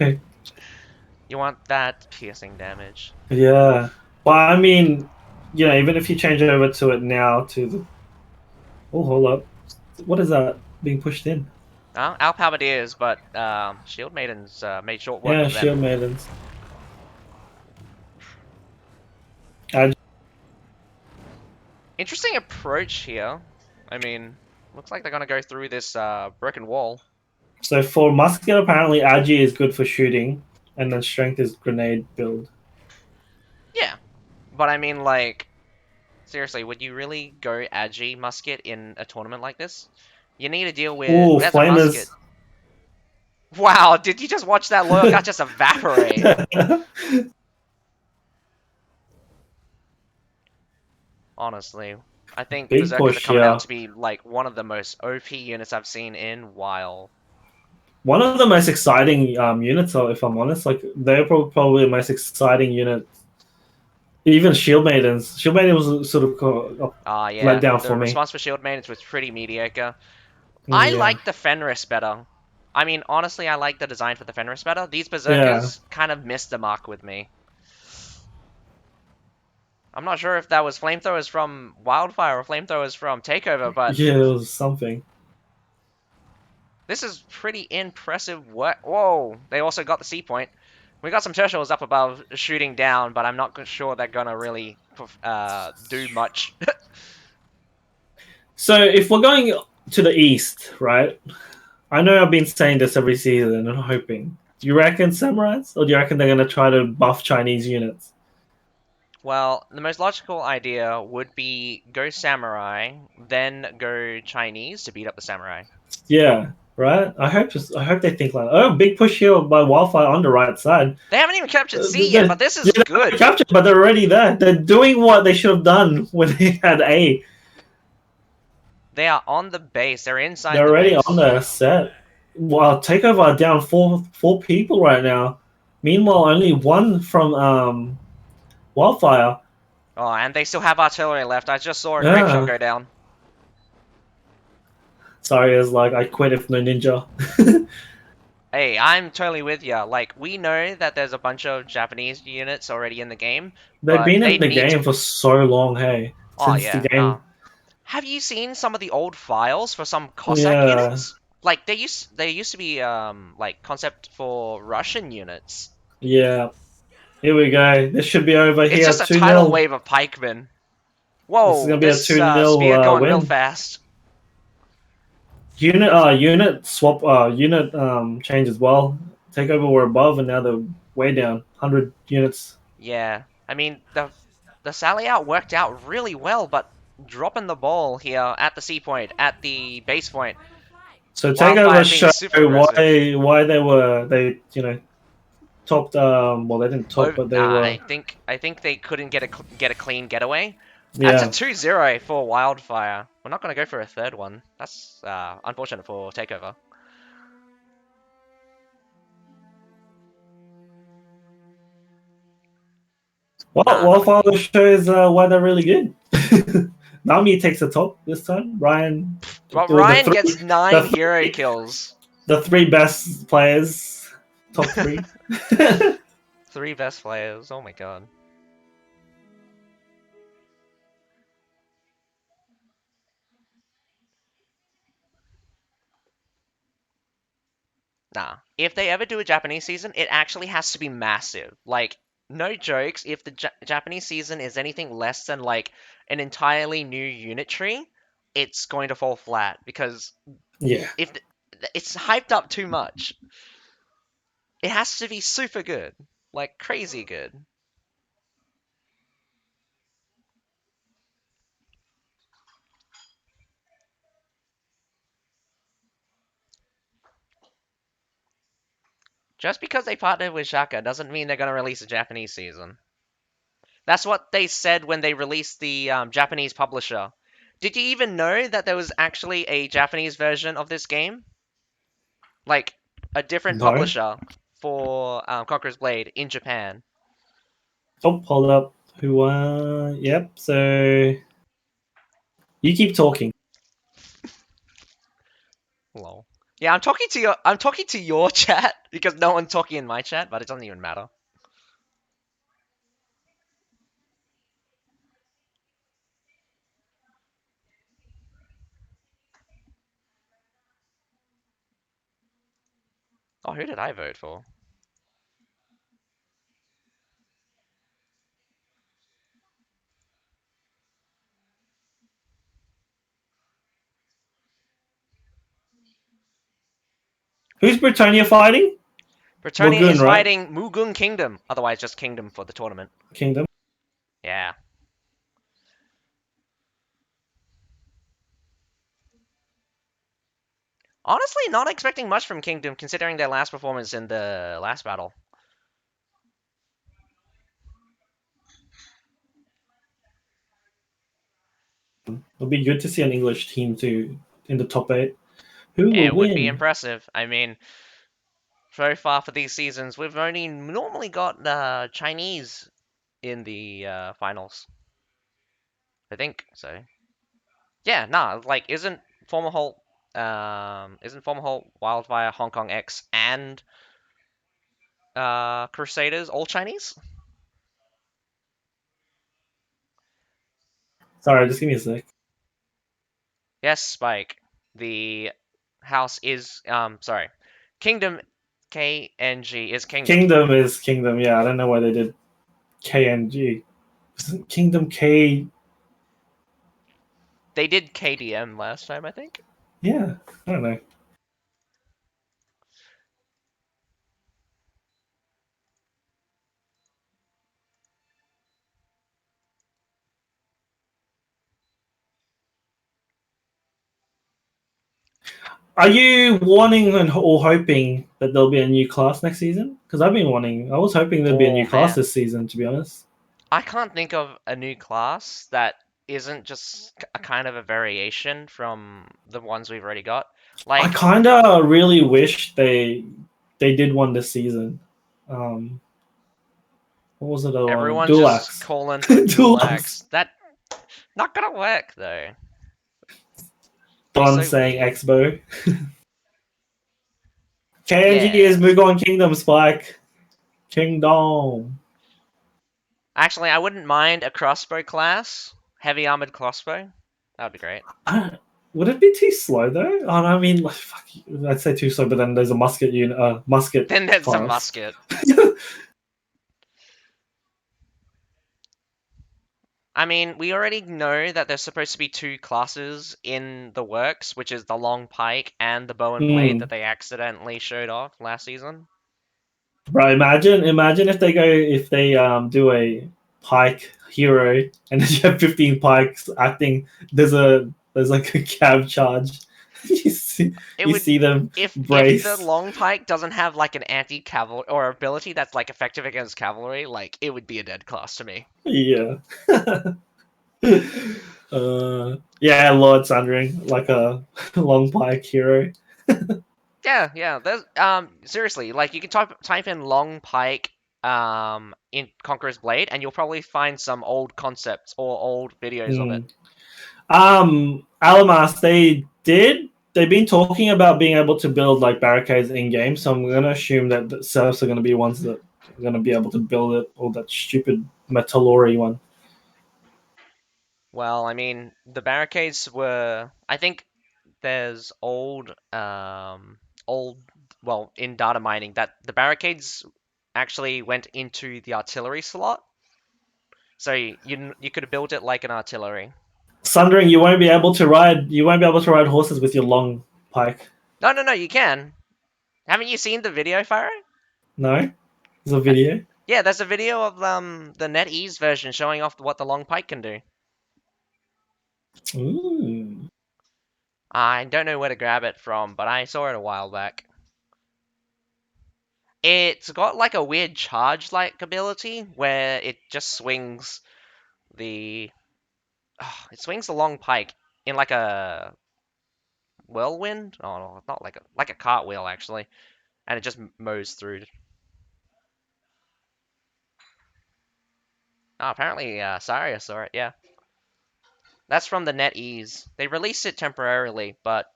You want that piercing damage. yeah, but I mean, even if you change over to it now to the oh hold up, what is that being pushed in? Outpowered is, but Shield Maidens made short work Yeah, of them. Shield Maidens. I, Interesting approach here. I mean, looks like they're gonna go through this broken wall. so for musket, apparently Agi is good for shooting, and then strength is grenade build. Yeah, but I mean, like, seriously, would you really go agi musket in a tournament like this? You need to deal with. Ooh, There's a musket. flamers. Wow, did you just watch that loyal cut just evaporate? Honestly, I think Big Berserkers are push coming out here. to be like one of the most OP units I've seen in a while. One of the most exciting units, if I'm honest. Like they're probably the most exciting unit. Even Shield Maidens. Shield Maiden was sort of let Yeah, down the for me. response for Shield Maidens was pretty mediocre. I Yeah, like the Fenris better. I mean, honestly, I like the design for the Fenris better. These yeah, Berserkers kind of missed the mark with me. I'm not sure if that was flamethrowers from Wildfire or flamethrowers from TakeOver, but yeah. It was something. this is pretty impressive work. Whoa, they also got the C point. We got some tertials up above shooting down, but I'm not sure they're gonna really do much. So if we're going to the east, right? I know I've been saying this every season and hoping. Do you reckon samurais, or do you reckon they're gonna try to buff Chinese units? Well, the most logical idea would be go samurai, then go Chinese to beat up the samurai. Yeah, right. I hope they think like, oh, big push here by Wildfire on the right side. They haven't even captured C yet, They're, but this is yeah, they're good. captured, but they're already there. They're doing what they should have done when they had A. They are on the base. They're inside They're the already on base. their set. Wow, Takeover are down four people right now. Meanwhile, only one from Wildfire. Oh, and they still have artillery left. I just saw a grape shot Yeah. go down. Sorry, it's like I quit if no ninja. Hey, I'm totally with ya. Like, we know that there's a bunch of Japanese units already in the game, They've but been they in the need to... game for so long, hey. Oh, Since the yeah, game. no. Have you seen some of the old files for some Cossack Yeah. units? Like they used to be like concept for Russian units. Yeah. Here we go. This should be over It's here. just a 2 tidal nil. wave of pikemen. This is Whoa, going to be a this 2 nil spear going real win. fast. Unit swap, unit change as well. Takeover were above, and now they're way down. 100 units. Yeah, I mean the sally out worked out really well, but dropping the ball here at the C point, at the base point, So Wildfire Takeover being show super aggressive. why they topped. Well, they didn't top, Oh, but they nah, were. I think they couldn't get a clean getaway. That's a Yeah. 2-0 for Wildfire. We're not gonna go for a third one. That's unfortunate for Takeover. Well, Nah, not Wildfire really. shows why they're really good. Nami takes the top this time. Ryan, But the Ryan three, gets 9 the hero three, kills. the three best players, top three. 3 best players. Oh my god. Nah. If they ever do a Japanese season, it actually has to be massive. Like, no jokes, if the Japanese season is anything less than like an entirely new unit tree, it's going to fall flat because Yeah. if it's hyped up too much. It has to be super good. Like crazy good. Just because they partnered with Shaka doesn't mean they're going to release a Japanese season. That's what they said when they released the Japanese publisher. Did you even know that there was actually a Japanese version of this game? Like, a different No. publisher for Conqueror's Blade in Japan. Oh, hold up. Who? Yep. So you keep talking. Lol. Yeah, I'm talking to your chat because no one's talking in my chat, but it doesn't even matter. Oh, who did I vote for? Who's Britannia fighting? Bretonnia Lagoon, is right? fighting Mugun Kingdom, otherwise just Kingdom for the tournament. Kingdom. Yeah. Honestly, not expecting much from Kingdom considering their last performance in the last battle. It'll be good to see an English team too in the top eight. Who will It would be win? impressive. I mean, so far for these seasons, we've only normally got Chinese in the finals. I think so. Yeah, nah, like isn't former Holt, Wildfire, Hong Kong X, and Crusaders all Chinese? Sorry, just give me a sec. Yes, Spike. The house is sorry. Kingdom KNG is Kingdom. Kingdom is Kingdom. Yeah, I don't know why they did KNG. Isn't Kingdom K? They did KDM last time, I think. Yeah, I don't know. Are you wanting or hoping that there'll be a new class next season? Because I've been wanting. I was hoping there'd be a Oh new class man, this season. To be honest, I can't think of a new class that isn't just a kind of a variation from the ones we've already got. I Like kind of really wish they did one this season. Um, what was the other one? everyone Dual just Axe. calling for Dual dual Axe. X. That not gonna work though. Be Don so saying weird. Expo. KNG is Yeah. Mugon Kingdom Spike. Kingdom. Actually, I wouldn't mind a crossbow class, heavy armored crossbow. That would be great. Would it be too slow though? Oh, no, I mean, like, fuck, I'd say too slow, but then there's a musket unit, musket Then there's a class. musket. I mean, we already know that there's supposed to be two classes in the works, which is the long pike and the bow and blade that Mm. they accidentally showed off last season. Bro, imagine if they do a pike hero and then you have 15 pikes acting. There's like a cab charge. you see It you would see them if the brace. long pike doesn't have like an anti-cavalry or ability that's like effective against cavalry, like it would be a dead class to me. Yeah. Yeah, Lord Sundering, like a long pike hero. Yeah, yeah. There's seriously, like you can type in long pike in Conqueror's Blade and you'll probably find some old concepts or old videos of it. Mm. Alamas, they've been talking about being able to build like barricades in game, so I'm gonna assume that the serfs are gonna be ones that are gonna be able to build it, or that stupid Metallori one. Well, I mean, the barricades were I think there's old well in data mining that the barricades actually went into the artillery slot, so you could have built it like an artillery. Sundering, you won't be able to ride horses with your long pike. No, no, no, you can. Haven't you seen the video, Pharaoh? No? There's a Uh, video. yeah, there's a video of the NetEase version showing off what the long pike can do. Ooh. I don't know where to grab it from, but I saw it a while back. It's got like a weird charge-like ability where it just swings the it swings the long pike in like a whirlwind. Oh no, not like a cartwheel actually, and it just mows through. Oh, apparently Saria saw it. Yeah, that's from the NetEase. They released it temporarily, but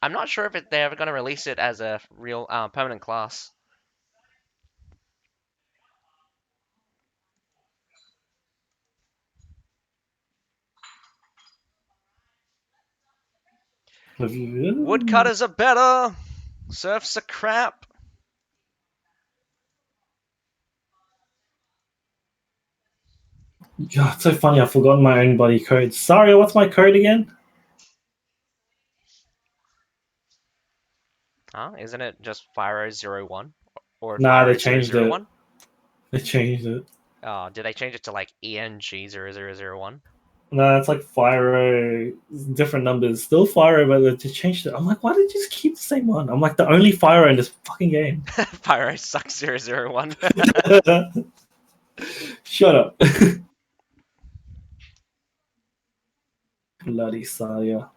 I'm not sure if they're ever going to release it as a real permanent class. Woodcutters are better. Serfs are crap. God, it's so funny. I've forgotten my own bloody code. Sorry, what's my code again? Huh? Isn't it just Fyro01 or Nah, they Fyro changed it. 001? They changed it. Oh, did they change it to like ENG0001? No, it's like Fyro, different numbers. Still Fyro, but they changed it. I'm like, why did you just keep the same one? I'm like the only Fyro in this fucking game. Pyro sucks 001. Shut up. Bloody Salia.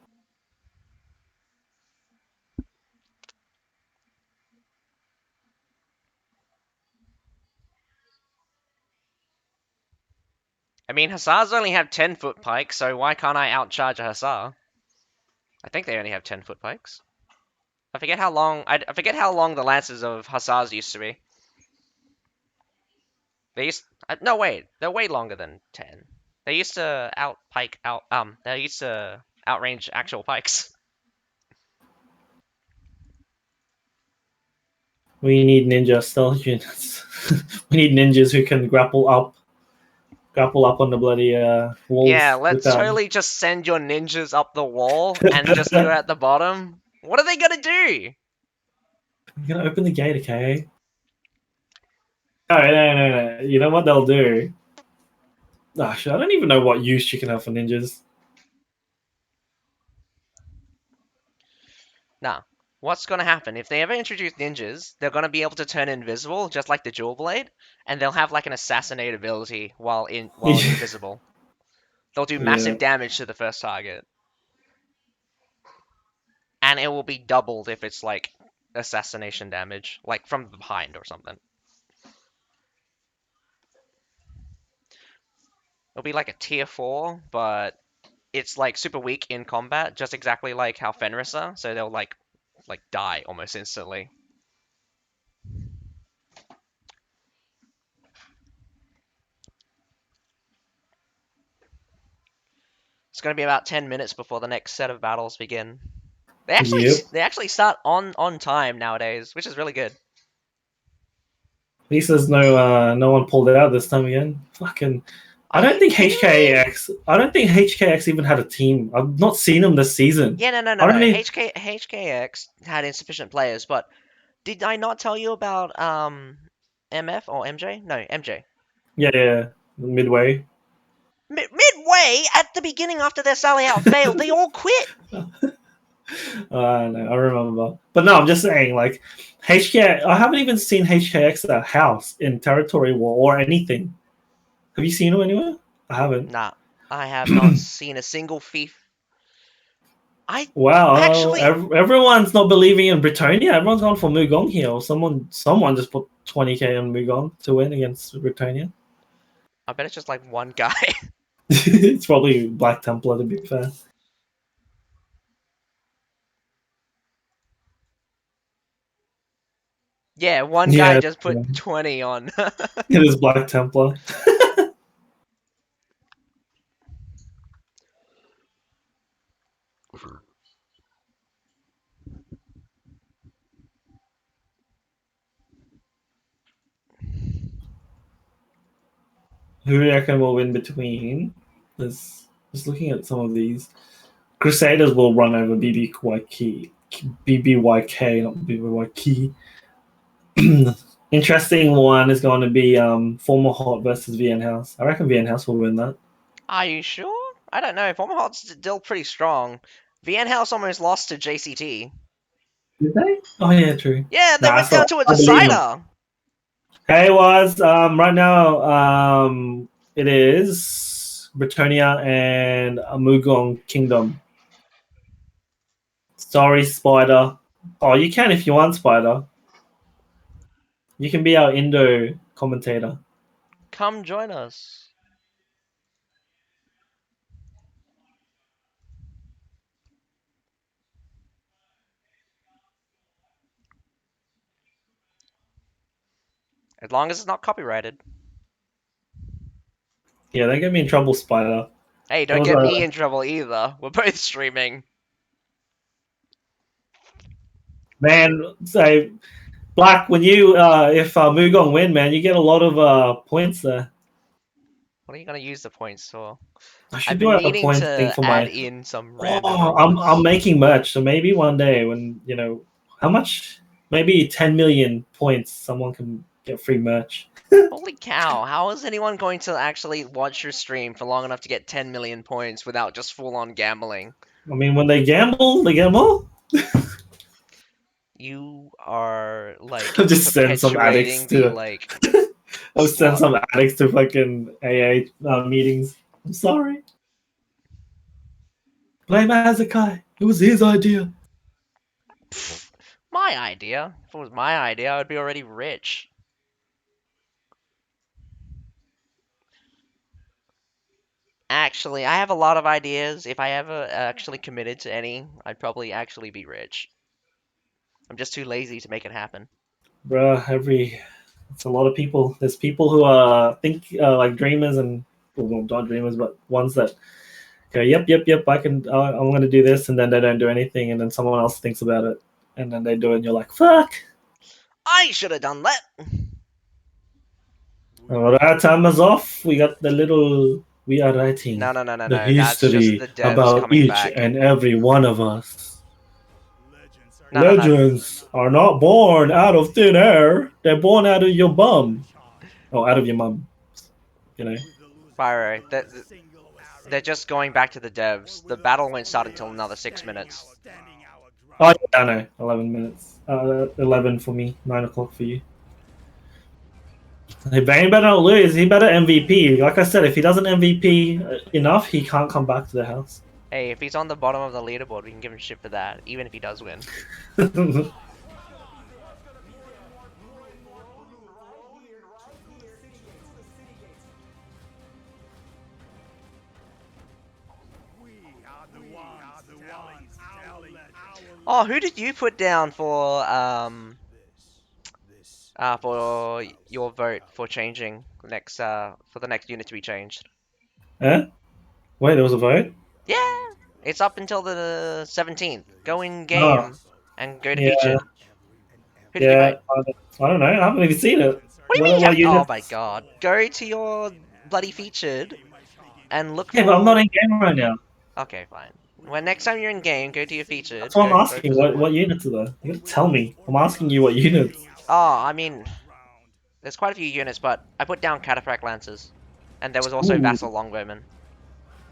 I mean, Hussars only have 10-foot pikes, so why can't I outcharge a Hussar? I think they only have 10-foot pikes. I forget how long the lances of Hussars used to be. They used no wait, they're way longer than 10. They used to they used to outrange actual pikes. We need ninja stealth units. We need ninjas who can grapple up on the bloody Yeah, walls let's without. totally just send your ninjas up the wall and just do it at the bottom. What are they gonna do? I'm gonna open the gate, okay? No, no, no, no. You know what they'll do? Gosh, I don't even know what use you can have for ninjas. Nah. What's gonna happen? If they ever introduce ninjas, they're gonna be able to turn invisible, just like the Jewel Blade, and they'll have like an assassinate ability while invisible. They'll do Yeah. massive damage to the first target. And it will be doubled if it's like assassination damage, like from behind or something. It'll be like a tier 4, but it's like super weak in combat, just exactly like how Fenris are, so they'll like die almost instantly. It's going to be about 10 minutes before the next set of battles begin. Yep. They actually start on time nowadays, which is really good. At least there's no one pulled it out this time again. Fucking. I Are don't you think kidding me? HKX. I don't think HKX even had a team. I've not seen them this season. Yeah, no. I don't even. HKX had insufficient players, but did I not tell you about MF or MJ? No, MJ. Yeah. Midway. Midway at the beginning after their Sally Out failed, they all quit. No, I remember. But no, I'm just saying, like, HK. I haven't even seen HKX at house in Territory War or anything. Have you seen them anywhere? I haven't. Nah, I have not seen a single thief. I Wow, actually, everyone's not believing in Bretonnia. Everyone's gone for Mugong here. Or someone just put 20k on Mugong to win against Bretonnia. I bet it's just like one guy. It's probably Black Templar, to be fair. Yeah, one guy Yeah, just put 20 on. it is Black Templar. Who do you reckon will win between? There's just looking at some of these. Crusaders will run over BBYK, not BBYK. Interesting one is going to be Former Hot versus VN House. I reckon VN House will win that. Are you sure? I don't know. Former Hot's still pretty strong. VN House almost lost to JCT. Did they? Oh yeah, true. Yeah, they Nah, went down still, to a I believe them. decider. Hey, was right now it is Bretonnia and Amugong Kingdom. Sorry, Spider. Oh, you can if you want, Spider. You can be our Indo commentator. Come join us. As long as it's not copyrighted. Yeah, don't get me in trouble, Spider. Hey, That don't was get me a in trouble either. We're both streaming. man. Say Black when you if Mugong win, man, you get a lot of points there. What are you gonna use the points for? I I've should do been a meaning point thing to for add my. in some random Oh, I'm rewards. making merch, so maybe one day when how much? Maybe 10 million points, someone can get free merch. Holy cow, how is anyone going to actually watch your stream for long enough to get 10 million points without just full on gambling? I mean, when they gamble, they gamble. You are like I'll just send some addicts perpetuating the to. like I'll send slot. some addicts to fucking AA meetings. I'm sorry. Blame Azakai. It was his idea. Pfft, my idea. If it was my idea, I would be already rich. Actually, I have a lot of ideas. If I ever actually committed to any, I'd probably actually be rich. I'm just too lazy to make it happen. Bruh, it's a lot of people. There's people who think like dreamers and well, not dreamers, but ones that go, yep, I'm gonna do this, and then they don't do anything, and then someone else thinks about it, and then they do it, and you're like, fuck. I should have done that. All right, time is off. We got the little. We are writing the No. That's just history the devs about coming each back. and every one of us. No. Legends are not born out of thin air. They're born out of your bum. Oh, out of your mum. You know. Fire. They're just going back to the devs. The battle won't start until another 6 minutes. Oh, yeah, I know. 11 minutes. 11 for me. 9 o'clock for you. He better not lose. He better MVP. Like I said, if he doesn't MVP enough, he can't come back to the house. Hey, if he's on the bottom of the leaderboard, we can give him shit for that, even if he does win. Oh, who did you put down for your vote for changing next for the next unit to be changed? Eh? Wait, there was a vote? Yeah, it's up until the 17th. Go in Oh, game and go to yeah, featured. Who did you yeah. buy? I don't know. I haven't even seen it. What do you mean you What haven't? Oh my units? god. Go to your bloody featured and look Yeah, but I'm not for. in game right now. Okay, fine. When next time you're in game, go to your That's featured. what I'm Go for asking. What someone. units are there? You gotta tell me. I'm asking you what units. Oh, I mean, there's quite a few units, but I put down Cataphract Lancers. And there was also Ooh, Vassal Longbowmen.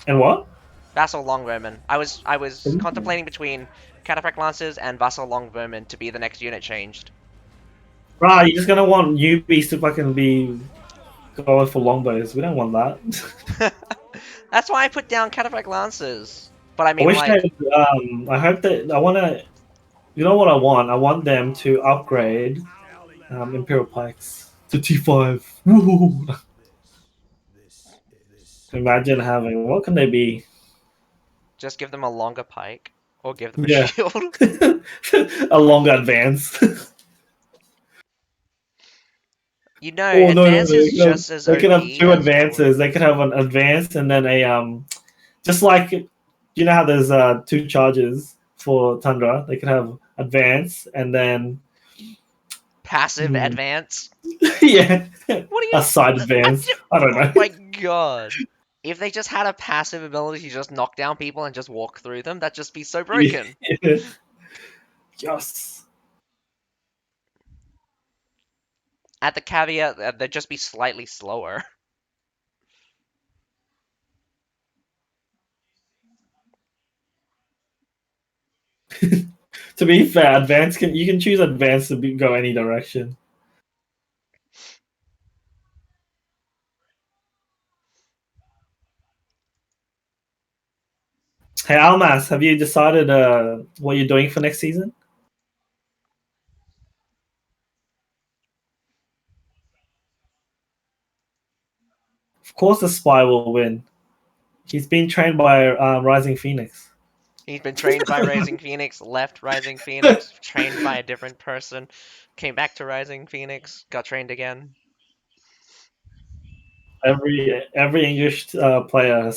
and what? Vassal Longbowmen. I was Ooh. contemplating between Cataphract Lancers and Vassal Longbowmen to be the next unit changed. Right, you're just gonna want newbies to fucking be going for longbows. We don't want that. That's why I put down Cataphract Lancers. But I I mean, wish they. like, I hope that I want to. You know what I want? I want them to upgrade Imperial Pikes to T5. Woo! Imagine having. What can they be? just give them a longer pike or give them a Yeah, shield. a longer advance. You know, Oh no, no, advance is just as they could have OP two as forward. advances. They could have an advance and then a just like you know how there's two charges for Tundra. They could have advance and then Passive hmm, advance. yeah, What do a you? side advance. I don't Oh know. my god. If they just had a passive ability to just knock down people and just walk through them, that'd just be so broken. Yeah. Yes. At the caveat that they'd just be slightly slower. To be fair, advance can you can choose advance to go any direction. Hey Almas, have you decided what you're doing for next season? Of course, the spy will win. He's been trained by Rising Phoenix. He's been trained by Rising Phoenix, left Rising Phoenix, trained by a different person, came back to Rising Phoenix, got trained again. Every English player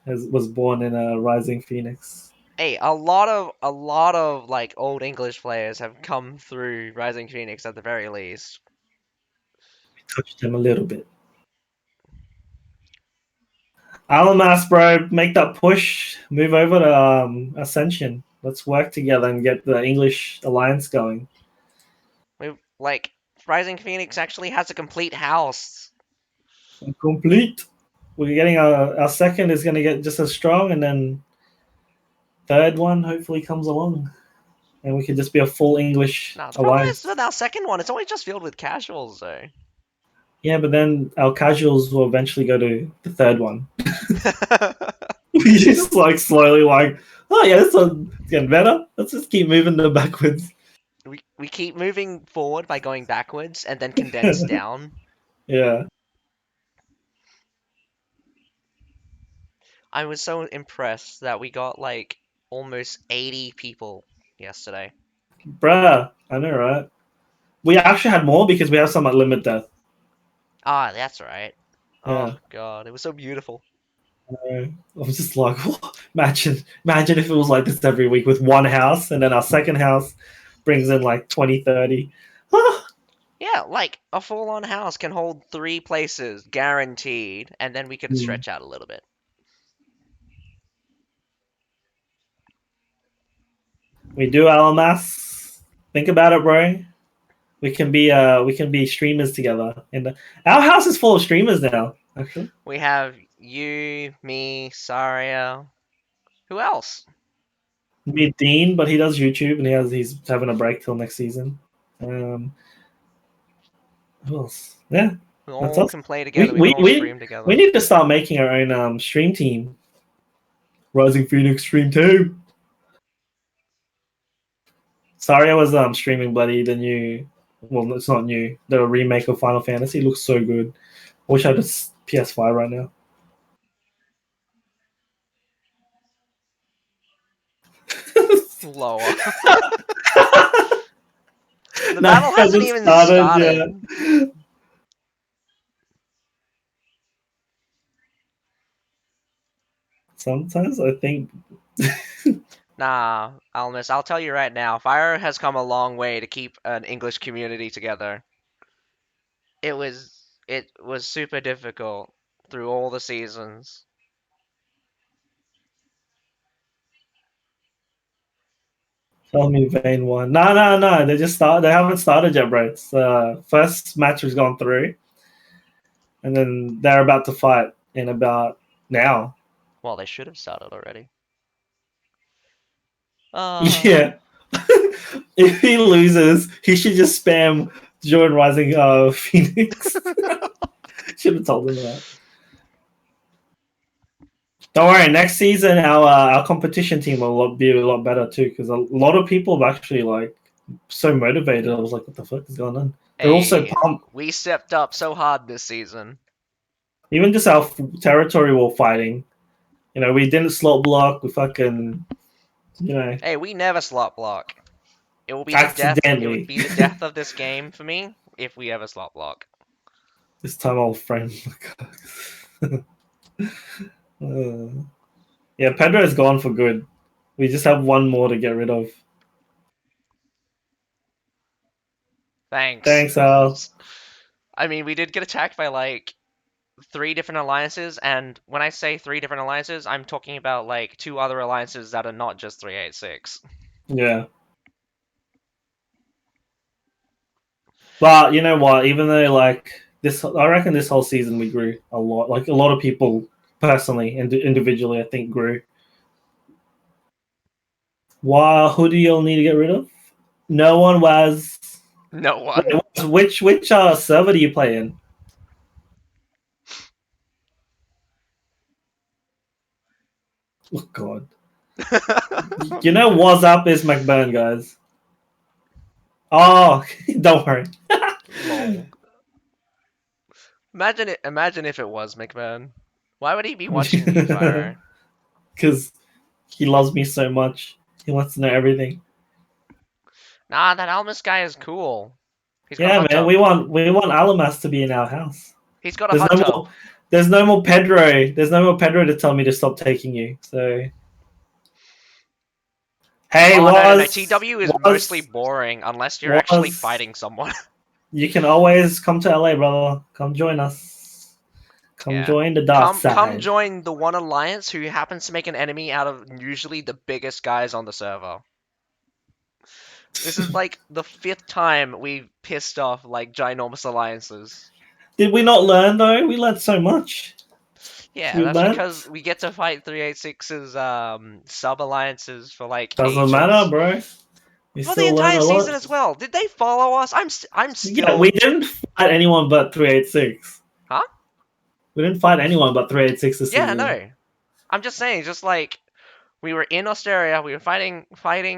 was born in a Rising Phoenix. Hey, a lot of like old English players have come through Rising Phoenix at the very least. Touched him a little bit. Alamas, bro, make that push. Move over to Ascension. Let's work together and get the English alliance going. Like Rising Phoenix actually has a complete house. Complete. We're getting our second is going to get just as strong, and then third one hopefully comes along, and we could just be a full English No, the problem is alliance. with our second one, it's always just filled with casuals though. Yeah, but then our casuals will eventually go to the third one. We just like slowly like, oh yeah, this one's getting better. Let's just keep moving them backwards. we keep moving forward by going backwards and then condense down. Yeah, I was so impressed that we got like almost 80 people yesterday. bruh, I know, right? We actually had more because we have some at limit death. Ah, that's right. Oh Yeah, god, it was so beautiful. I was just like, imagine if it was like this every week with one house, and then our second house brings in like 20, 30. Yeah, like a full-on house can hold 3 places, guaranteed, and then we could Hmm. stretch out a little bit. We do LMS. Think about it, bro. We can be streamers together. And our house is full of streamers now, actually. We have you, me, Saria. Who else? Be Dean, but he does YouTube and he's having a break till next season. Um, who else? Yeah, We that's all us. can play together. We We can we all we stream we together. need to start making our own stream team. Rising Phoenix Stream Team. Sorry, I was streaming Bloody the new. Well, it's not new. The remake of Final Fantasy looks so good. I wish I had a PS5 right now. Lower. The No, it battle hasn't hasn't even started yet. started. Sometimes I think. Nah, Almus, I'll tell you right now, Fire has come a long way to keep an English community together. It was super difficult through all the seasons. Tell me Vayne won. No, no, no. They just start. They haven't started yet, bro. It's first match has gone through, and then they're about to fight in about now. Well, they should have started already. Yeah. If he loses, he should just spam Jordan Rising Phoenix. Should have told him that. Don't worry. Next season, our competition team will be a lot better too, because a lot of people have actually like so motivated. I was like, what the fuck is going on? They're also Hey, pumped. we stepped up so hard this season. Even just our territory war fighting. You know, we didn't slot block. We fucking, you know, Hey, we never slot block. It will be the death. It would accidentally. be the death of this game for me if we ever slot block. This time I'll frame. uh, yeah, Pedro is gone for good. We just have one more to get rid of. Thanks. Thanks, Al. I mean, we did get attacked by like three different alliances, and when I say three different alliances, I'm talking about like two other alliances that are not just 386. Yeah. But you know what? Even though like this, I reckon this whole season we grew a lot. Like a lot of people personally and individually, I think grew. Wow, who do you all need to get rid of? No one was. No one. Wait, which server do you play in? Oh God. You know what's up is McBurn, guys. Oh, don't worry. Lol. Imagine it. Imagine if it was McMahon. Why would he be watching me, Fire? Because he loves me so much. He wants to know everything. Nah, that Almus guy is cool. He's got a Yeah, hot man. tub. We want Alamas to be in our house. He's got a There's hot no tub. more. There's no more Pedro. There's no more Pedro to tell me to stop taking you. So. Hey, Oh, no. TW is mostly boring unless you're actually was fighting someone. you can always come to LA, brother. Come join us. Come Yeah. join the dark side. Come join the one alliance who happens to make an enemy out of usually the biggest guys on the server. This is like the 5th time we've pissed off like ginormous alliances. Did we not learn though? We learned so much. Yeah, We that's learned. because we get to fight 386's sub alliances for like Doesn't ages. matter, bro. We For the still learn entire a lot. season as well. Did they follow us? I'm still. Yeah, we didn't fight anyone but 386. Huh? We didn't fight anyone but 386 this Yeah, season. no. I'm just saying, just like we were in Australia, we were fighting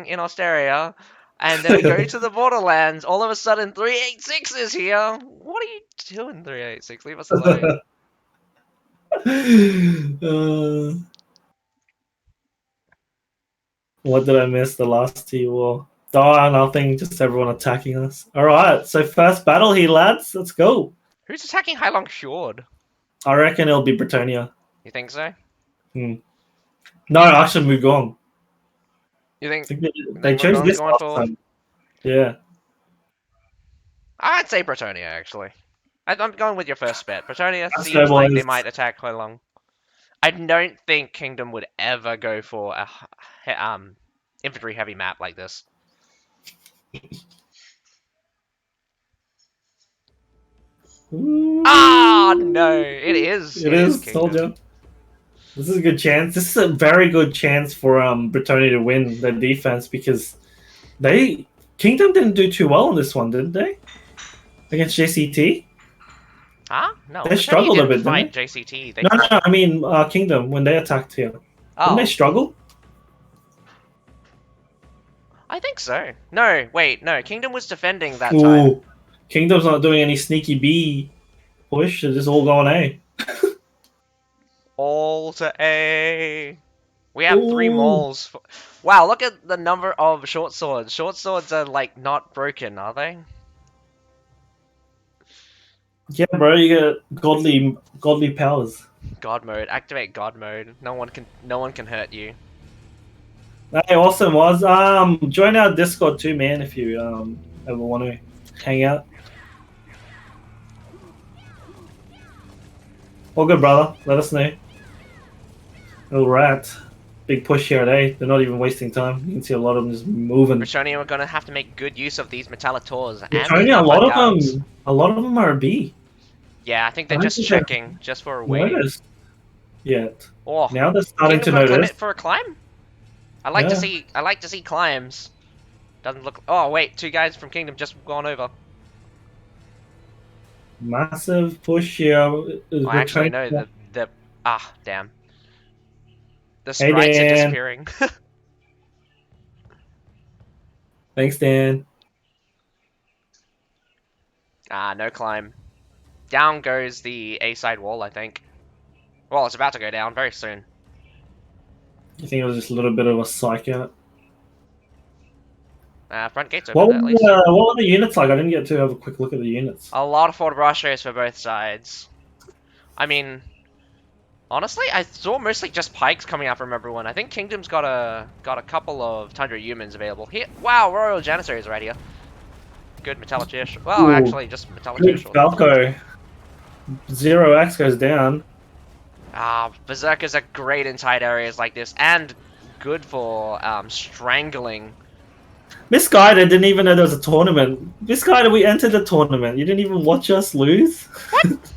in Australia, and then we go to the borderlands. All of a sudden, 386 is here. What are you doing, 386? Leave us alone. What did I miss? The last two war. Oh, nothing. Just everyone attacking us. All right. So first battle here, lads. Let's go. Who's attacking Hailong Fjord? I reckon it'll be Bretonnia. You think so? No, actually, Mugong. You think They chose this last time. Yeah. I'd say Bretonnia, actually. I'm going with your first bet. Bretonnia seems like they might attack Hailong. I don't think Kingdom would ever go for a infantry heavy map like this. Ah, no, it is. It is. Told you. This is a good chance. This is a very good chance for Bretonnia to win their defense because Kingdom didn't do too well on this one, didn't they? Against JCT. Huh? No, they struggled a bit, didn't they? JCT. No, I mean Kingdom when they attacked here. Oh. Didn't they struggle? I think so. No, wait, no. Kingdom was defending that time. Kingdom's not doing any sneaky B push. They're just all going A. All to A. We have 3 moles. Wow, look at the number of short swords. Short swords are like not broken, are they? Yeah, bro, you get godly powers. God mode. Activate God mode. No one can hurt you. Hey, awesome, was join our Discord too, man, if you ever want to hang out. All good, brother. Let us know. Little rat. Big push here today. They're not even wasting time. You can see a lot of them just moving. Bretonnia are gonna have to make good use of these Metallic Tors and these Bretonnia, Wildfire Guards. a lot of them are a B. Yeah, I think I they're don't just think they've checking, just for a wave. noticed yet. Oh, Now they're starting Kingdom to gonna notice. commit for a climb? Yeah. I like to see climbs. Doesn't look. Oh wait, two guys from Kingdom just gone over. Massive push here. Oh, actually no, the damn. The Hey, sprites are Dan. disappearing. Thanks, Dan. No climb. Down goes the A side wall, I think. Well, it's about to go down very soon. I think it was just a little bit of a psych out. Front gate's open at least. What were the units like? I didn't get to have a quick look at the units. A lot of forward rushes for both sides. I mean, honestly, I saw mostly just pikes coming out from everyone. I think Kingdom's got a couple of Tundra humans available here. Wow, Royal Janissaries right here. Good metallic gear. Well, Ooh, actually, just metallic good gear. Falco. 0x goes down. Berserkers are great in tight areas like this, and good for strangling. Misguided didn't even know there was a tournament. Misguided, we entered the tournament. You didn't even watch us lose? What?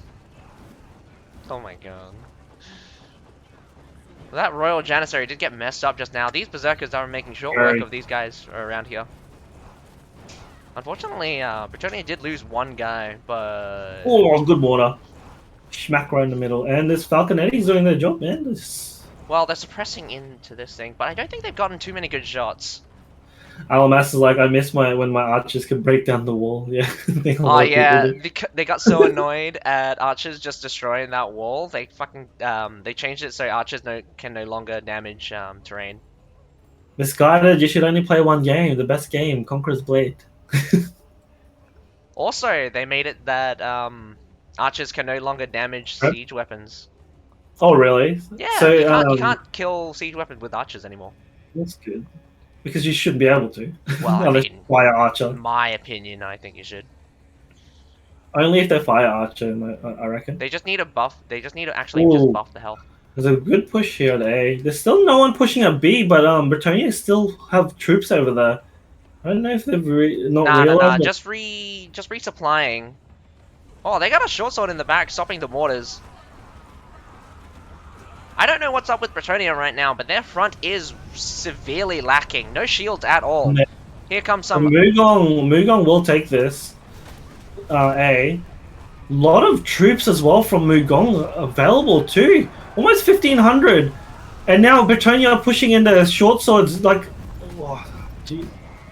Oh my god. Well, that Royal Janissary did get messed up just now. These Berserkers are making short work of these guys around here. Unfortunately, Bretonnia did lose one guy, but... Oh, good water. Smack right in the middle. And this Falconetti's doing their job, man. Well, they're suppressing into this thing, but I don't think they've gotten too many good shots. Alamas is like, I miss when my archers could break down the wall. Yeah. Oh yeah, they got so annoyed at archers just destroying that wall. They fucking they changed it so archers can no longer damage terrain. Misguided, you should only play one game. The best game, Conqueror's Blade. Also, they made it that archers can no longer damage siege weapons. Oh really? Yeah, so, you can't kill siege weapons with archers anymore. That's good. Because you shouldn't be able to. Well, I mean, fire archer. In my opinion, I think you should. Only if they're fire archer, I reckon. They just need a buff. They just need to actually just buff the health. There's a good push here at A. There's still no one pushing at B, but Bretonnia still have troops over there. I don't know if they've not realized. Nah. Just resupplying. Oh, they got a short sword in the back, stopping the mortars. I don't know what's up with Bretonnia right now, but their front is severely lacking. No shields at all. Yeah. Here comes some... Mugong will take this. A lot of troops as well from Mugong available too. Almost 1,500. And now Bretonnia are pushing into short swords. Like,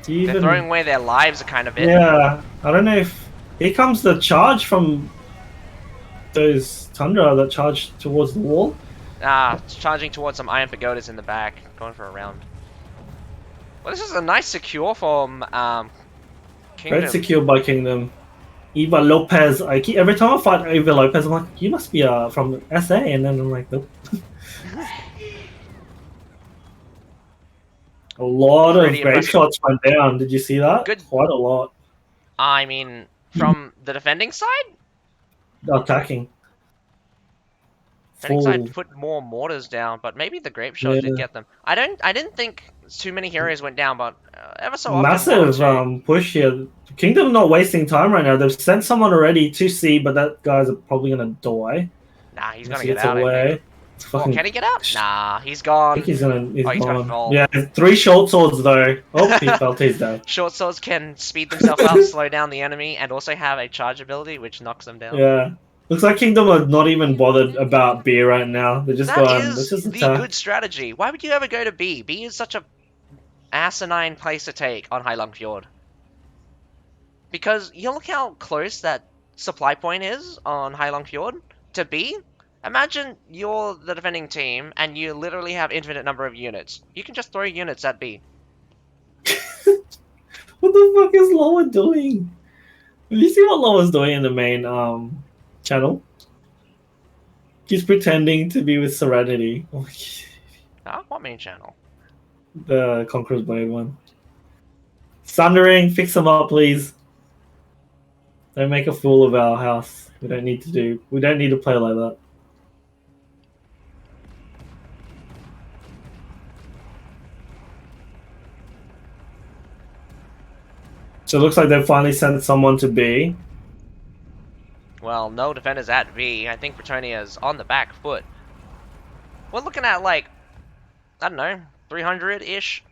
they're throwing away their lives a kind of bit. Yeah, I don't know if... Here comes the charge from those Tundra that charge towards the wall. Charging towards some Iron Pagodas in the back, going for a round. Well, this is a nice secure from Kingdom. Great secured by Kingdom. Eva Lopez. Every time I fight Eva Lopez, I'm like, you must be from SA, and then I'm like, nope. A lot of great shots went down. Did you see that? Good. Quite a lot. I mean, from the defending side? Attacking. Defending side put more mortars down, but maybe the grape shot did get them. I didn't think too many heroes went down, but ever so often. Massive push here. Kingdom not wasting time right now. They've sent someone already to C, but that guy's probably gonna die. Nah, he's gonna get out. Away. Can he get out? Nah, he's gone. I think he's gone. Gone. Yeah, 3 short swords though. Oh, he felt he's dead. Short swords can speed themselves up, slow down the enemy, and also have a charge ability which knocks them down. Yeah. Looks like Kingdom are not even bothered about B right now. They're just going, let's just attack. That is the good strategy. Why would you ever go to B? B is such a asinine place to take on Heilong Fjord. Because you look how close that supply point is on Heilong Fjord to B. Imagine you're the defending team and you literally have infinite number of units. You can just throw units at B. What the fuck is Loa doing? You see what Lawa's doing in the main channel? He's pretending to be with Serenity. Ah, what main channel? The Conqueror's Blade one. Sundering, fix him up, please. Don't make a fool of our house. We don't need to play like that. So it looks like they've finally sent someone to B. Well, no defenders at B. I think Bretonia's on the back foot. We're looking at like, I don't know, 300-ish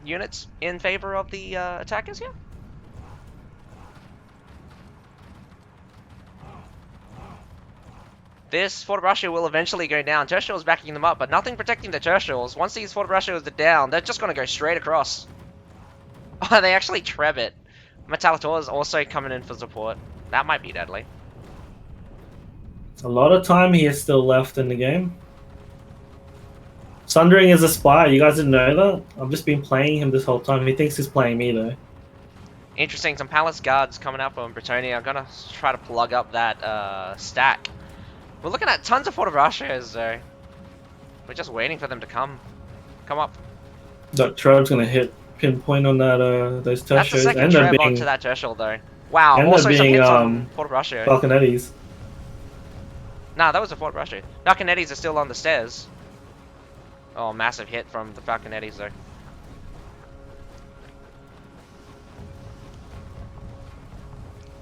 units in favor of the attackers here. This Fort Russia will eventually go down. Tertial's backing them up, but nothing protecting the Tertials. Once these Fort Russias are down, they're just going to go straight across. Oh, they actually treb it. Metallitor is also coming in for support. That might be deadly. A lot of time here still left in the game. Sundering is a spy. You guys didn't know that? I've just been playing him this whole time. He thinks he's playing me though. Interesting. Some Palace Guards coming up on Bretonnia. I'm going to try to plug up that stack. We're looking at tons of Fort Russias though. We're just waiting for them to come up. That Treb's gonna hit pinpoint on that those tertials. That's the second treb onto that tertial though. Wow, and also being, some hits on Fort Russia. Falconettis. Nah, that was a Fort Russia. Falconettis are still on the stairs. Oh, massive hit from the Falconettis though.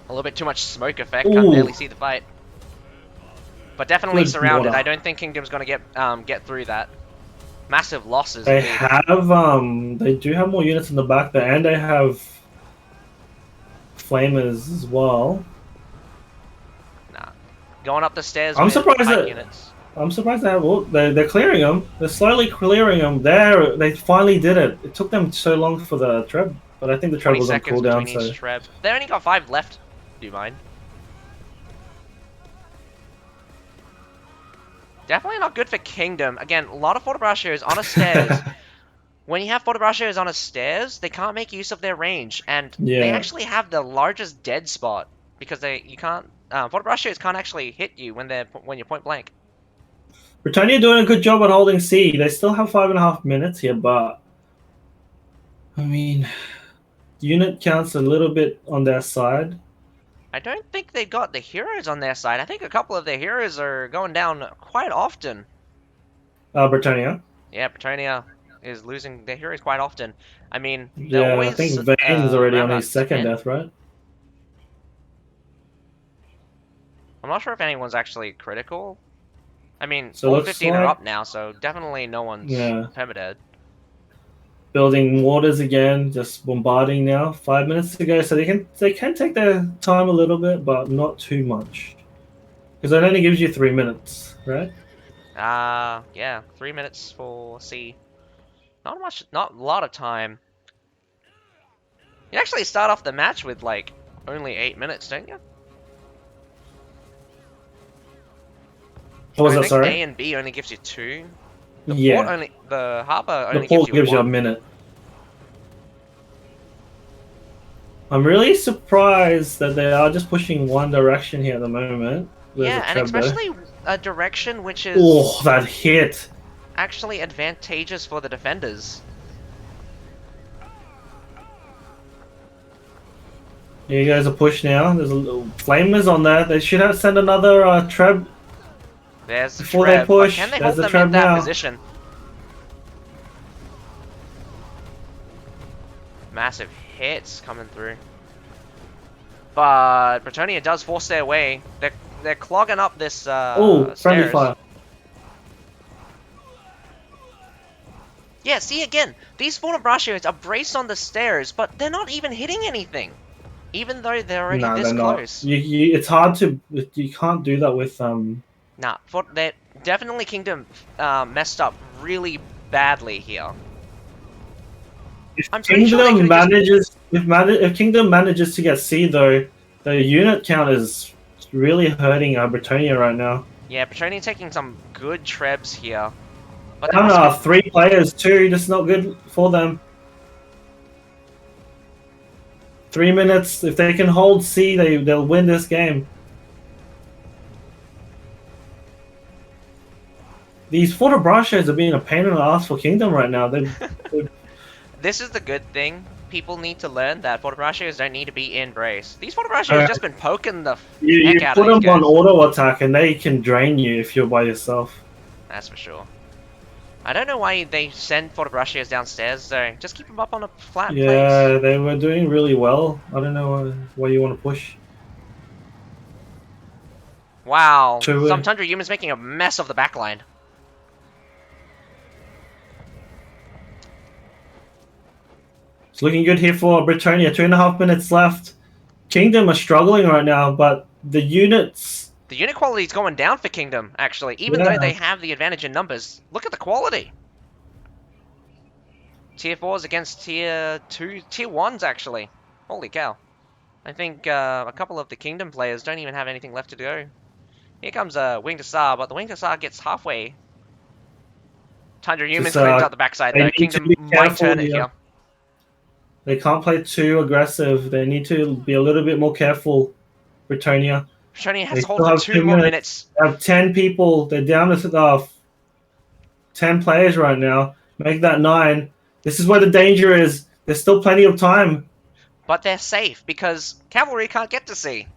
A little bit too much smoke effect. Can't barely see the fight. But definitely Good surrounded. water. I don't think Kingdom's gonna get through that. Massive losses. They indeed. have they do have more units in the back there, and they have flamers as well. Nah, going up the stairs. I'm with surprised light that units. I'm surprised they have they're clearing them. They're slowly clearing them. They finally did it. It took them so long for the treb, but I think the treb 20 was on seconds cooldown. between So each treb. They only got 5 left. Do you mind? Definitely not good for Kingdom. Again, a lot of Fort Russias on a stairs. When you have Fort Russias on a stairs, they can't make use of their range, and they actually have the largest dead spot because Fort Russias can't actually hit you when you're point blank. Bretonnia doing a good job at holding C. They still have 5.5 minutes here, but I mean, unit counts a little bit on their side. I don't think they got the heroes on their side. I think a couple of their heroes are going down quite often. Bretonnia. Yeah, Bretonnia is losing their heroes quite often. I mean, yeah, I think Vane's already on his second death, right? I'm not sure if anyone's actually critical. I mean, so all 15 are up now, so definitely no one's permadead. Building waters again, just bombarding now. 5 minutes to go, so they can take their time a little bit, but not too much, because it only gives you 3 minutes, right? Yeah, 3 minutes for C. Not a lot of time. You actually start off the match with like only 8 minutes, don't you? What was that? Sorry. A and B only gives you 2. The harbor only gives you a minute. I'm really surprised that they are just pushing one direction here at the moment. Yeah, and especially a direction which is that hit actually advantageous for the defenders. You guys are pushed now. There's a little flamers on there. They should have sent another treb. There's the before treb, they push. Can they There's hold the them in that now. position? Massive hits coming through. But Bretonnia does force their way. They're clogging up this friendly stairs. fire. Yeah, see again, these Fort Russias are braced on the stairs, but they're not even hitting anything. Even though they're already this close. It's hard to. You can't do that with Nah, definitely Kingdom messed up really badly here. If Kingdom manages to get C though, the unit count is really hurting Bretonnia right now. Yeah, Bretonnia taking some good trebs here. But 3 players too, just not good for them. 3 minutes. If they can hold C, they'll win this game. These Fortebrachos are being a pain in the ass for Kingdom right now. This is the good thing. People need to learn that Fortebrachos don't need to be in brace. These Fortebrachos have just been poking the heck you out put of these them on guys. auto attack and they can drain you if you're by yourself. That's for sure. I don't know why they send Fortebrachos downstairs though. Just keep them up on a flat place. Yeah, they were doing really well. I don't know why you want to push. Wow, some Two, Tundra humans making a mess of the backline. it's looking good here for Bretonnia. 2.5 minutes left. Kingdom are struggling right now, but the units. The unit quality is going down for Kingdom, actually, even though Yeah, they have the advantage in numbers. Look at the quality. Tier 4s against Tier 2, Tier 1s, actually. Holy cow. I think a couple of the Kingdom players don't even have anything left to go. Here comes a Winged Hussar, but the Winged Hussar gets halfway. Tundra just humans claims out the backside, they though. need to Kingdom be might careful turn it here. here. They can't play too aggressive. They need to be a little bit more careful. Bretonnia. Bretonnia has They to hold still for have 2 more 2 minutes. minutes. They have 10 people. They're down to 10 players right now. Make that 9. This is where the danger is. There's still plenty of time. But they're safe, because Cavalry can't get to sea.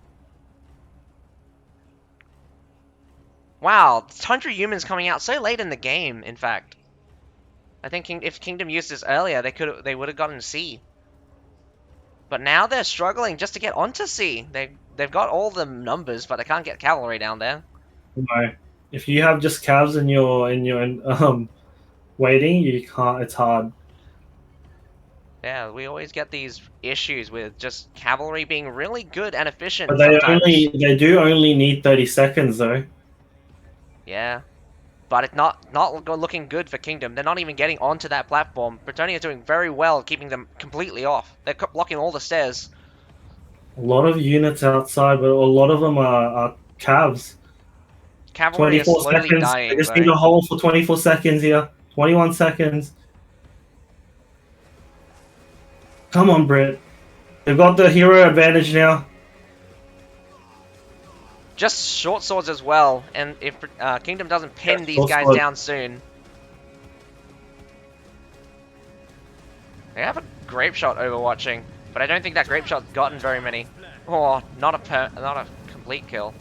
Wow, Tundra humans coming out so late in the game, in fact. I think if Kingdom used this earlier, they would have gotten C. But now they're struggling just to get onto C. They've got all the numbers, but they can't get cavalry down there. No. If you have just calves in your waiting, you can't. It's hard. Yeah, we always get these issues with just cavalry being really good and But efficient sometimes. they do only need 30 seconds though. Yeah, but it's not looking good for Kingdom. They're not even getting onto that platform. Bretonnia is doing very well, keeping them completely off. They're blocking all the stairs. A lot of units outside, but a lot of them are calves. Cavalry is 24 slowly seconds. They dying, just need though. a hold for 24 seconds here. 21 seconds. Come on, Britt. They've got the hero advantage now. Just short swords as well, and if Kingdom doesn't pin these Short guys sword. down soon... They have a grape shot overwatching, but I don't think that grape shot's gotten very many. Oh, not a complete kill.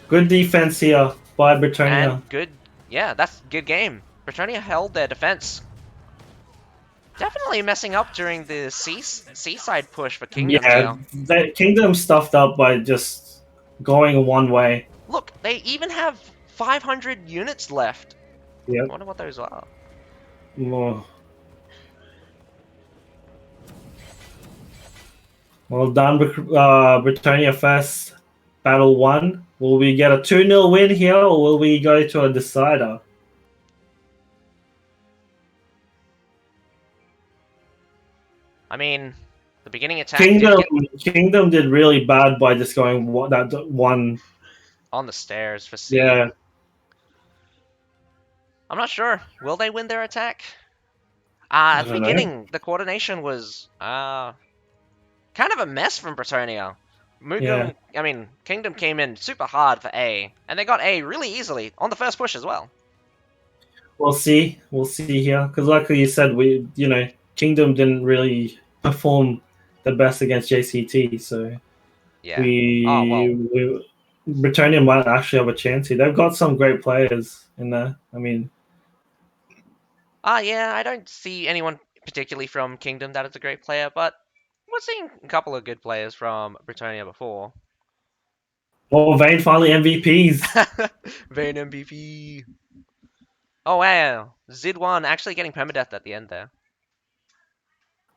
Good defense here by Bretonnia. And good, yeah, that's good game. Bretonnia held their defense. Definitely messing up during the seaside push for Kingdom Yeah, here. the Kingdom stuffed up by just going one way. Look, they even have 500 units left. Yep. I wonder what those are. Oh. Well done, Bretonnia first. Battle 1. Will we get a 2-0 win here, or will we go to a decider? I mean, the beginning attack did get Kingdom did really bad by just going that one. on the stairs for C. Yeah, I'm not sure. Will they win their attack? I At the don't know. beginning, the coordination was kind of a mess from Bretonnia. Yeah. I mean, Kingdom came in super hard for A, and they got A really easily on the first push as well. We'll see. We'll see here. Because like you said, Kingdom didn't really perform the best against JCT, so Yeah. Oh, well. Bretonnia might actually have a chance here. They've got some great players in there. I mean, Yeah, I don't see anyone particularly from Kingdom that is a great player, but we're seeing a couple of good players from Bretonnia before. Vayne finally MVPs. Vayne MVP. Oh, wow. Zid1 actually getting permadeath at the end there.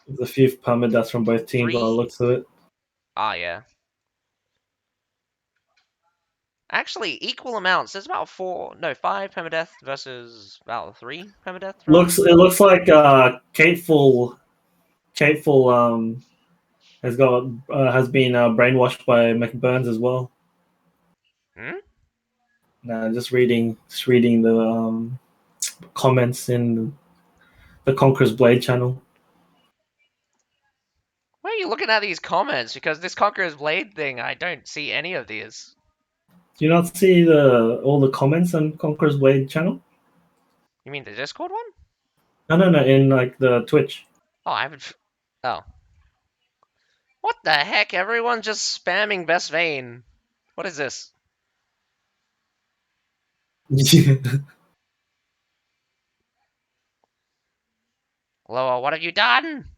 There's a few permadeaths from both teams by the looks of it. Yeah. Actually, equal amounts. There's about 5 permadeath versus about 3 permadeath. It looks like Kateful has been brainwashed by McBurns as well. Nah, just reading the comments in the Conqueror's Blade channel. you looking at these comments? Because this Conqueror's Blade thing, I don't see any of these. Do you not see the all the comments on Conqueror's Blade channel? You mean the Discord one? No, no, no. In like the Twitch. Oh, I haven't. Oh. What the heck? Everyone's just spamming Best Vane. What is this? Loa, what have you done?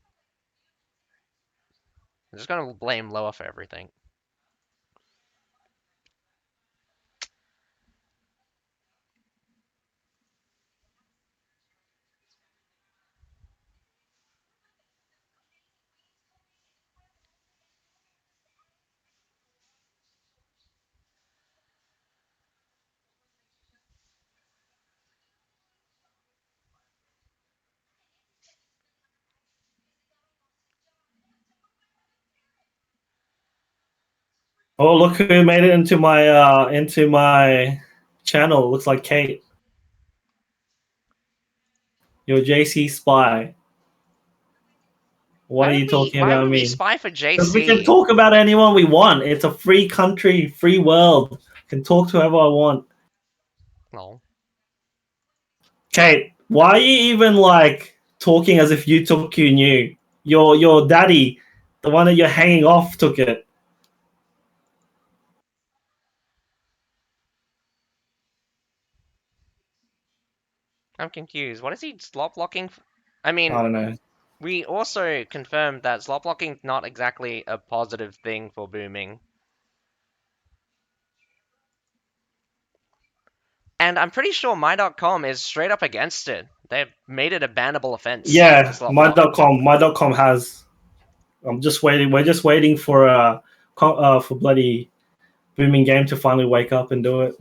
I'm just gonna blame Loa for everything. Oh, look who made it into my channel. Looks like Kate. Your JC spy. What are you talking Why about would we me? spy for Because we can JC? talk about anyone we want. It's a free country, free world. Can talk to whoever I want. No. Kate, why are you even like talking as if you took you knew? Your daddy, the one that you're hanging off, took it. I'm confused. What is he slot blocking? I I mean, don't know. we also confirmed that slot blocking not exactly a positive thing for booming. And I'm pretty sure my.com is straight up against it. They've made it a bannable offense to Yeah, slot block. my.com has. I'm just waiting. We're just waiting for bloody booming game to finally wake up and do it.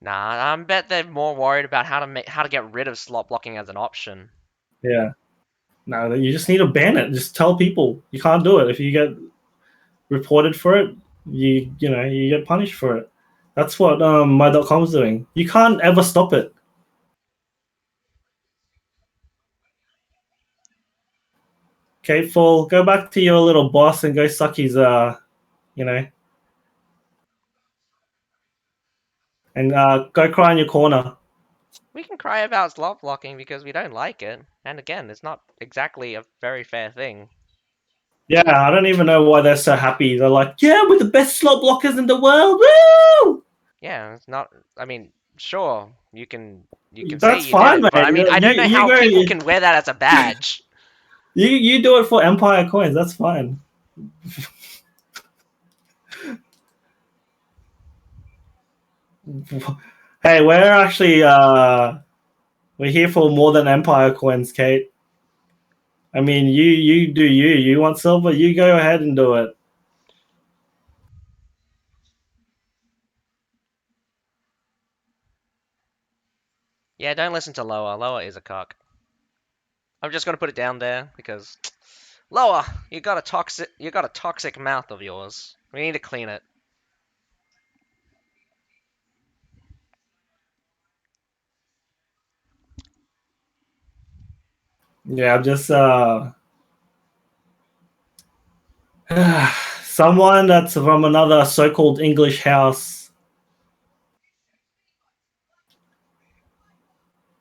Nah, I bet they're more worried about how to get rid of slot blocking as an option. Yeah. No, you just need to ban it. Just tell people you can't do it. If you get reported for it, you get punished for it. That's what my.com's doing. You can't ever stop it. Okay, Fall, go back to your little boss and go suck his you know, and go cry in your corner. We can cry about slot blocking because we don't like it. And again, it's not exactly a very fair thing. Yeah, I don't even know why they're so happy. They're like, yeah, we're the best slot blockers in the world. Woo! Yeah, it's not. I mean, sure, you can say That's you did fine, it, but mate. I mean, I You don't know you how go people can wear that as a badge. you do it for Empire coins. That's fine. Hey, we're here for more than Empire coins, Kate. I mean, you do you. You want silver? You go ahead and do it. Yeah, don't listen to Loa. Loa is a cock. I'm just gonna put it down there because Loa, you got a toxic mouth of yours. We need to clean it. Yeah, I'm just someone that's from another so-called English house.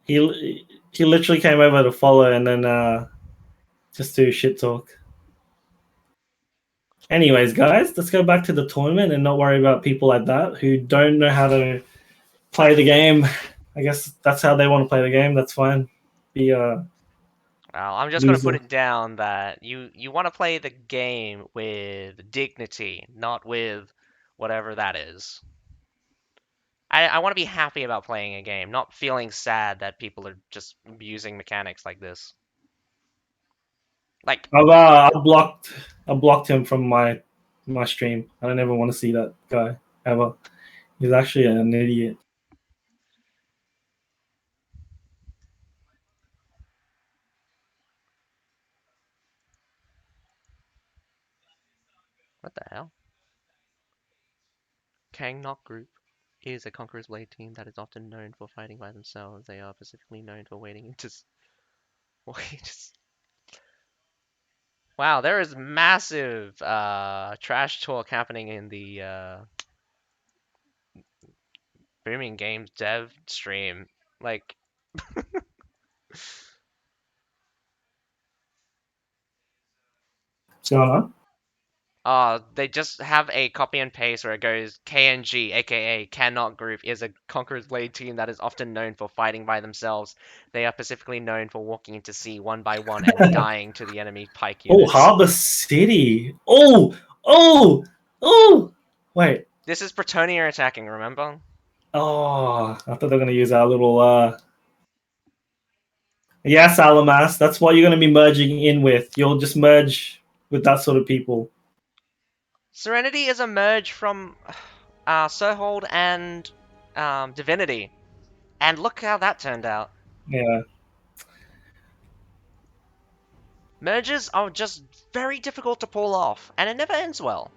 He literally came over to follow and then just do shit talk. Anyways, guys, let's go back to the tournament and not worry about people like that who don't know how to play the game. I guess that's how they want to play the game. That's fine. Be a Well, I'm just gonna put loser. it down that you want to play the game with dignity, not with whatever that is. I want to be happy about playing a game, not feeling sad that people are just abusing mechanics like this. Like, I blocked him from my stream. I don't ever want to see that guy ever. He's actually an idiot. what the hell? Kangnok Group is a Conqueror's Blade team that is often known for fighting by themselves. They are specifically known for wading into. Wait, Wow, there is massive trash talk happening in the Booming Games dev stream. Like, What's going on? they just have a copy and paste where it goes KNG, aka Cannot Group, is a Conqueror's Blade team that is often known for fighting by themselves. They are specifically known for walking into sea one by one and dying to the enemy pike Oh, units. Harbor City. Oh. Wait. This is Bretonnia attacking, remember? Oh, I thought they were gonna use our little. Yes, Alamas. That's what you're gonna be merging in with. You'll just merge with that sort of people. Serenity is a merge from Surhold and Divinity. And look how that turned out. Yeah. Merges are just very difficult to pull off, and it never ends well.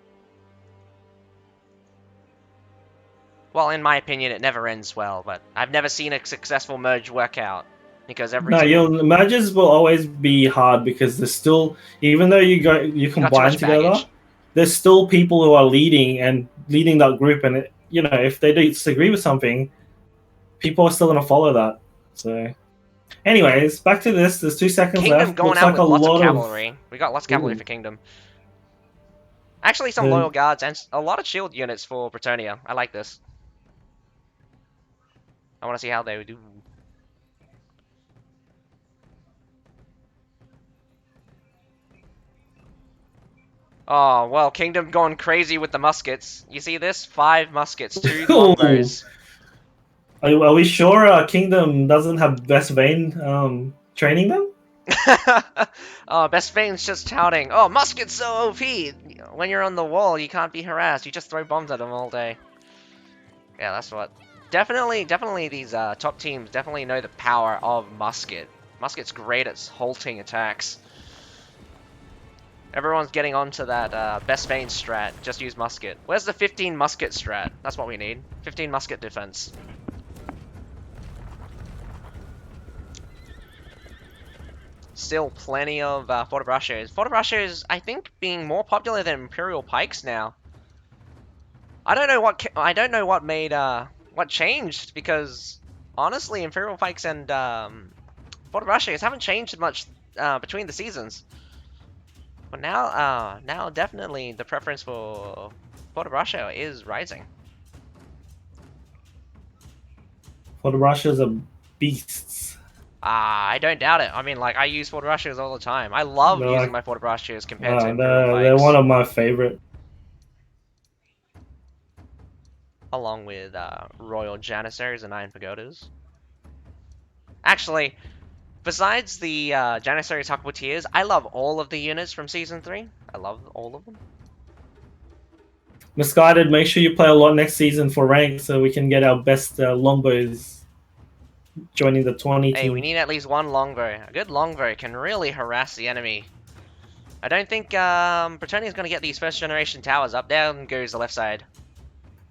Well, in my opinion, it never ends well, but I've never seen a successful merge work out. Because every No, single... your merges will always be hard because there's still, even though you You got too combine much together, baggage. there's still people who are leading that group, and if they disagree with something, people are still gonna follow that. So, anyways, back to this. There's 2 seconds Kingdom left. going Looks out like with a lots of lot of. cavalry. We got lots of cavalry Ooh, for Kingdom. Actually, some the loyal guards and a lot of shield units for Bretonnia. I like this. I want to see how they would do. Oh, well, Kingdom going crazy with the muskets. You see this? 5 muskets, 2 Ooh. longbows. Are we sure Kingdom doesn't have Best Vein training them? Oh, Best Fiend's just touting. Oh, musket's so OP. When you're on the wall, you can't be harassed. You just throw bombs at them all day. Yeah, that's what. Definitely, these top teams definitely know the power of musket. Musket's great at halting attacks. Everyone's getting onto that Best Fiend strat. Just use musket. Where's the 15 musket strat? That's what we need. 15 musket defense. Still plenty of Fortebraccios. Fortebraccios, I think, being more popular than Imperial Pikes now. I don't know what made what changed because honestly, Imperial Pikes and Fortebraccios haven't changed much between the seasons. But now definitely the preference for Fortebraccio is rising. Fortebraccios are beasts. I don't doubt it. I mean, like, I use Fortebraccios all the time. I love They're using like my Fortebraccios compared to Imperial they're Pikes. one of my favorite. Along with Royal Janissaries and Iron Pagodas. Actually, besides the Janissaries Huckleteers, I love all of the units from Season 3. I love all of them. Misguided, make sure you play a lot next season for rank so we can get our best longbows joining the 20 Hey, we team. need at least one longbow. A good longbow can really harass the enemy. I don't think Bretonnia's going to get these first generation towers up. Down goes the left side.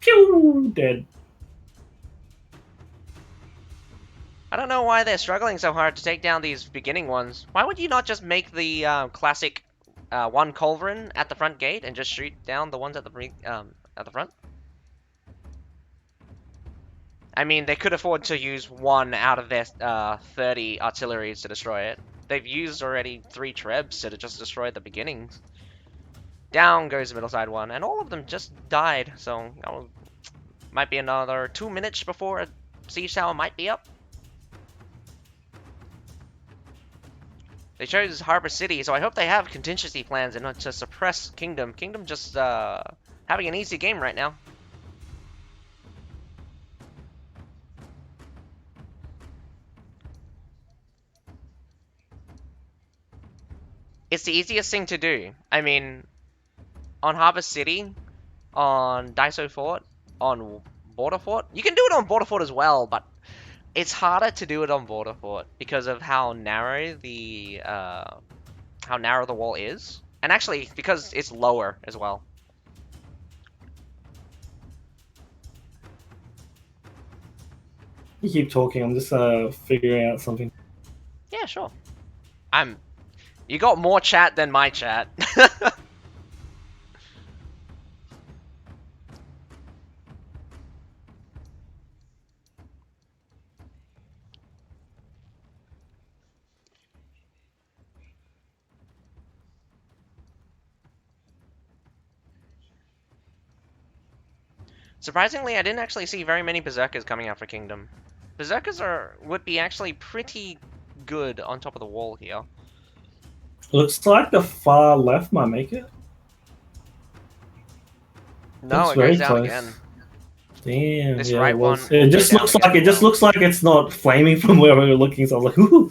Pew! Dead. I don't know why they're struggling so hard to take down these beginning ones. Why would you not just make the classic one culverin at the front gate and just shoot down the ones at the front? I mean, they could afford to use one out of their 30 artilleries to destroy it. They've used already 3 trebs to just destroy the beginnings. Down goes the middle side one, and all of them just died, so might be another 2 minutes before a siege tower might be up. They chose Harbor City, so I hope they have contingency plans and not to suppress Kingdom. Kingdom just having an easy game right now. It's the easiest thing to do. I mean, on Harbor City, on Daiso Fort, on Border Fort, you can do it on Border Fort as well, but it's harder to do it on Border Fort because of how narrow the wall is, and actually because it's lower as well. You keep talking. I'm just figuring out something. Yeah, sure. You got more chat than my chat. Surprisingly, I didn't actually see very many Berserkers coming out for Kingdom. Berserkers would be actually pretty good on top of the wall here. Looks like the far left might make it. No, Looks it goes very down close. again. Damn, This yeah, right it was. one It will just go down looks again like as well. looks like it's not flaming from where we were looking. So I was like, ooh.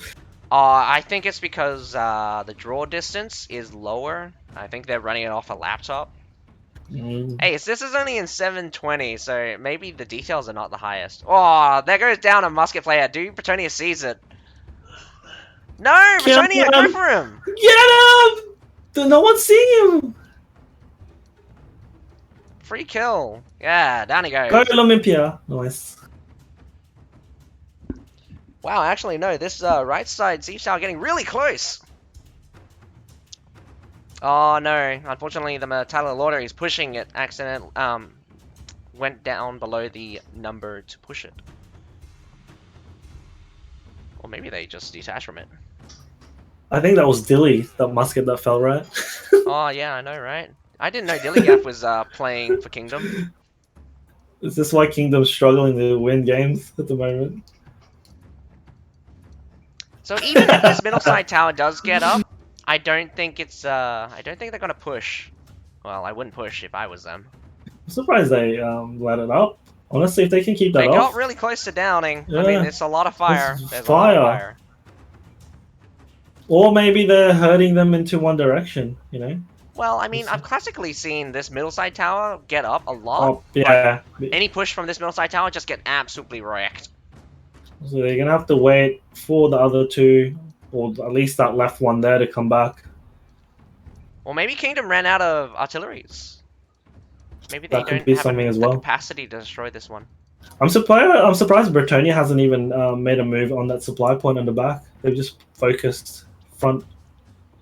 I think it's because the draw distance is lower. I think they're running it off a laptop. Hey, this is only in 720, so maybe the details are not the highest. Oh, there goes down a musket player. Dude, Bretonnia sees it. No, Bretonnia, go for him! Get him! No one's seeing him! Free kill. Yeah, down he goes. Go Olympia. Nice. Wow, actually, no, this right side seems to be getting really close. Oh, no. Unfortunately, the Metallo Lottery is pushing it. Went down below the number to push it. Or maybe they just detached from it. I think that was Dilly, that musket that fell, right? Oh, yeah, I know, right? I didn't know Dilligaff was playing for Kingdom. Is this why Kingdom's struggling to win games at the moment? So even if this middle side tower does get up, I don't think it's I don't think they're gonna push. Well, I wouldn't push if I was them. I'm surprised they let it up. Honestly, if they can keep that They off. got really close to downing. Yeah. I mean, it's a lot of fire. There's a fire. lot of fire. Or maybe they're hurting them into one direction, you know? Well, I mean, I've classically seen this middle side tower get up a lot. Oh, yeah. Any push from this middle side tower just get absolutely wrecked. So they're going to have to wait for the other two, or at least that left one there to come back. Or maybe Kingdom ran out of artilleries. Maybe they That could don't be have something as the well. capacity to destroy this one. I'm surprised Bretonnia hasn't even made a move on that supply point in the back. They've just focused front.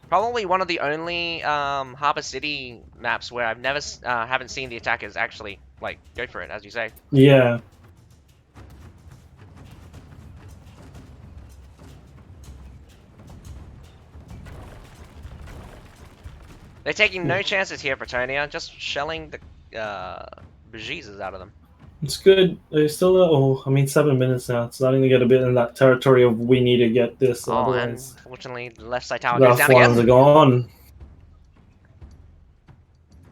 Probably one of the only Harbour City maps where I've never haven't seen the attackers actually like go for it, as you say. Yeah. They're taking no chances here, Bretonnia, just shelling the bejesus out of them. It's good. They're still, 7 minutes now. It's starting to get a bit in that territory of we need to get this. Oh, otherwise, and fortunately, the left side tower goes down ones again. are gone.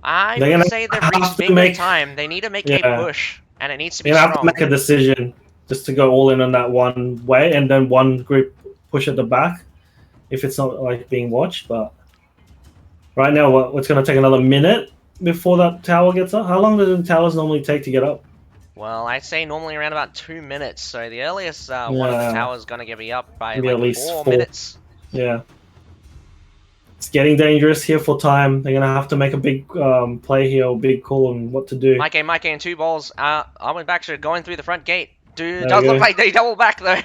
I would say they've reached big time. They need to make a push, and it needs to be strong. They have to make a decision just to go all in on that one way, and then one group push at the back if it's not like being watched. But right now, it's going to take another minute before that tower gets up. How long do the towers normally take to get up? Well, I'd say normally around about 2 minutes. So the earliest one of the towers is going to be up by maybe like at least 4 minutes. Yeah. It's getting dangerous here for time. They're going to have to make a big play here, or big call on what to do. Mike and 2 balls. Armin Baxter going through the front gate. Dude, it does look like they double back though.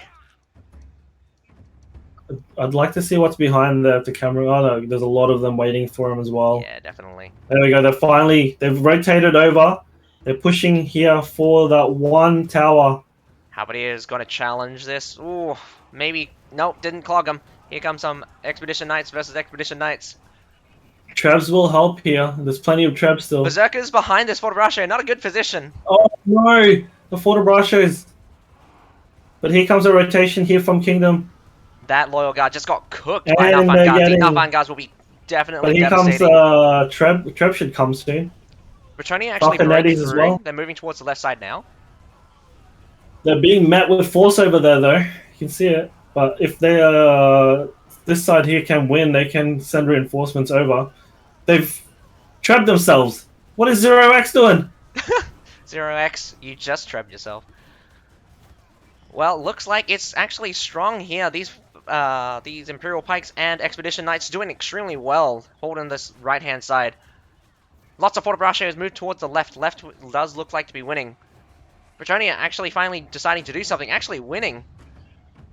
I'd like to see what's behind the camera. Oh no, there's a lot of them waiting for him as well. Yeah, definitely. There we go. They've rotated over. They're pushing here for that one tower. Habari is going to challenge this. Ooh, maybe. Nope, didn't clog him. Here comes some Expedition Knights versus Expedition Knights. Trebs will help here. There's plenty of Trebs still. Berserkers behind this Fortebraccio. Not a good position. Oh no, the Fortebraccios. But here comes a rotation here from Kingdom. That loyal guard just got cooked by enough vanguards. The enough vanguards will be definitely devastating. But here comes Treb should come soon. Bretonnia actually broke through. As well. They're moving towards the left side now. They're being met with force over there, though. You can see it. But if they this side here can win, they can send reinforcements over. They've trapped themselves. What is 0x doing? 0x, you just trapped yourself. Well, looks like it's actually strong here. These Imperial Pikes and Expedition Knights doing extremely well, holding this right-hand side. Lots of Fortebraccios move towards the left. Left does look like to be winning. Bretonnia actually finally deciding to do something, actually winning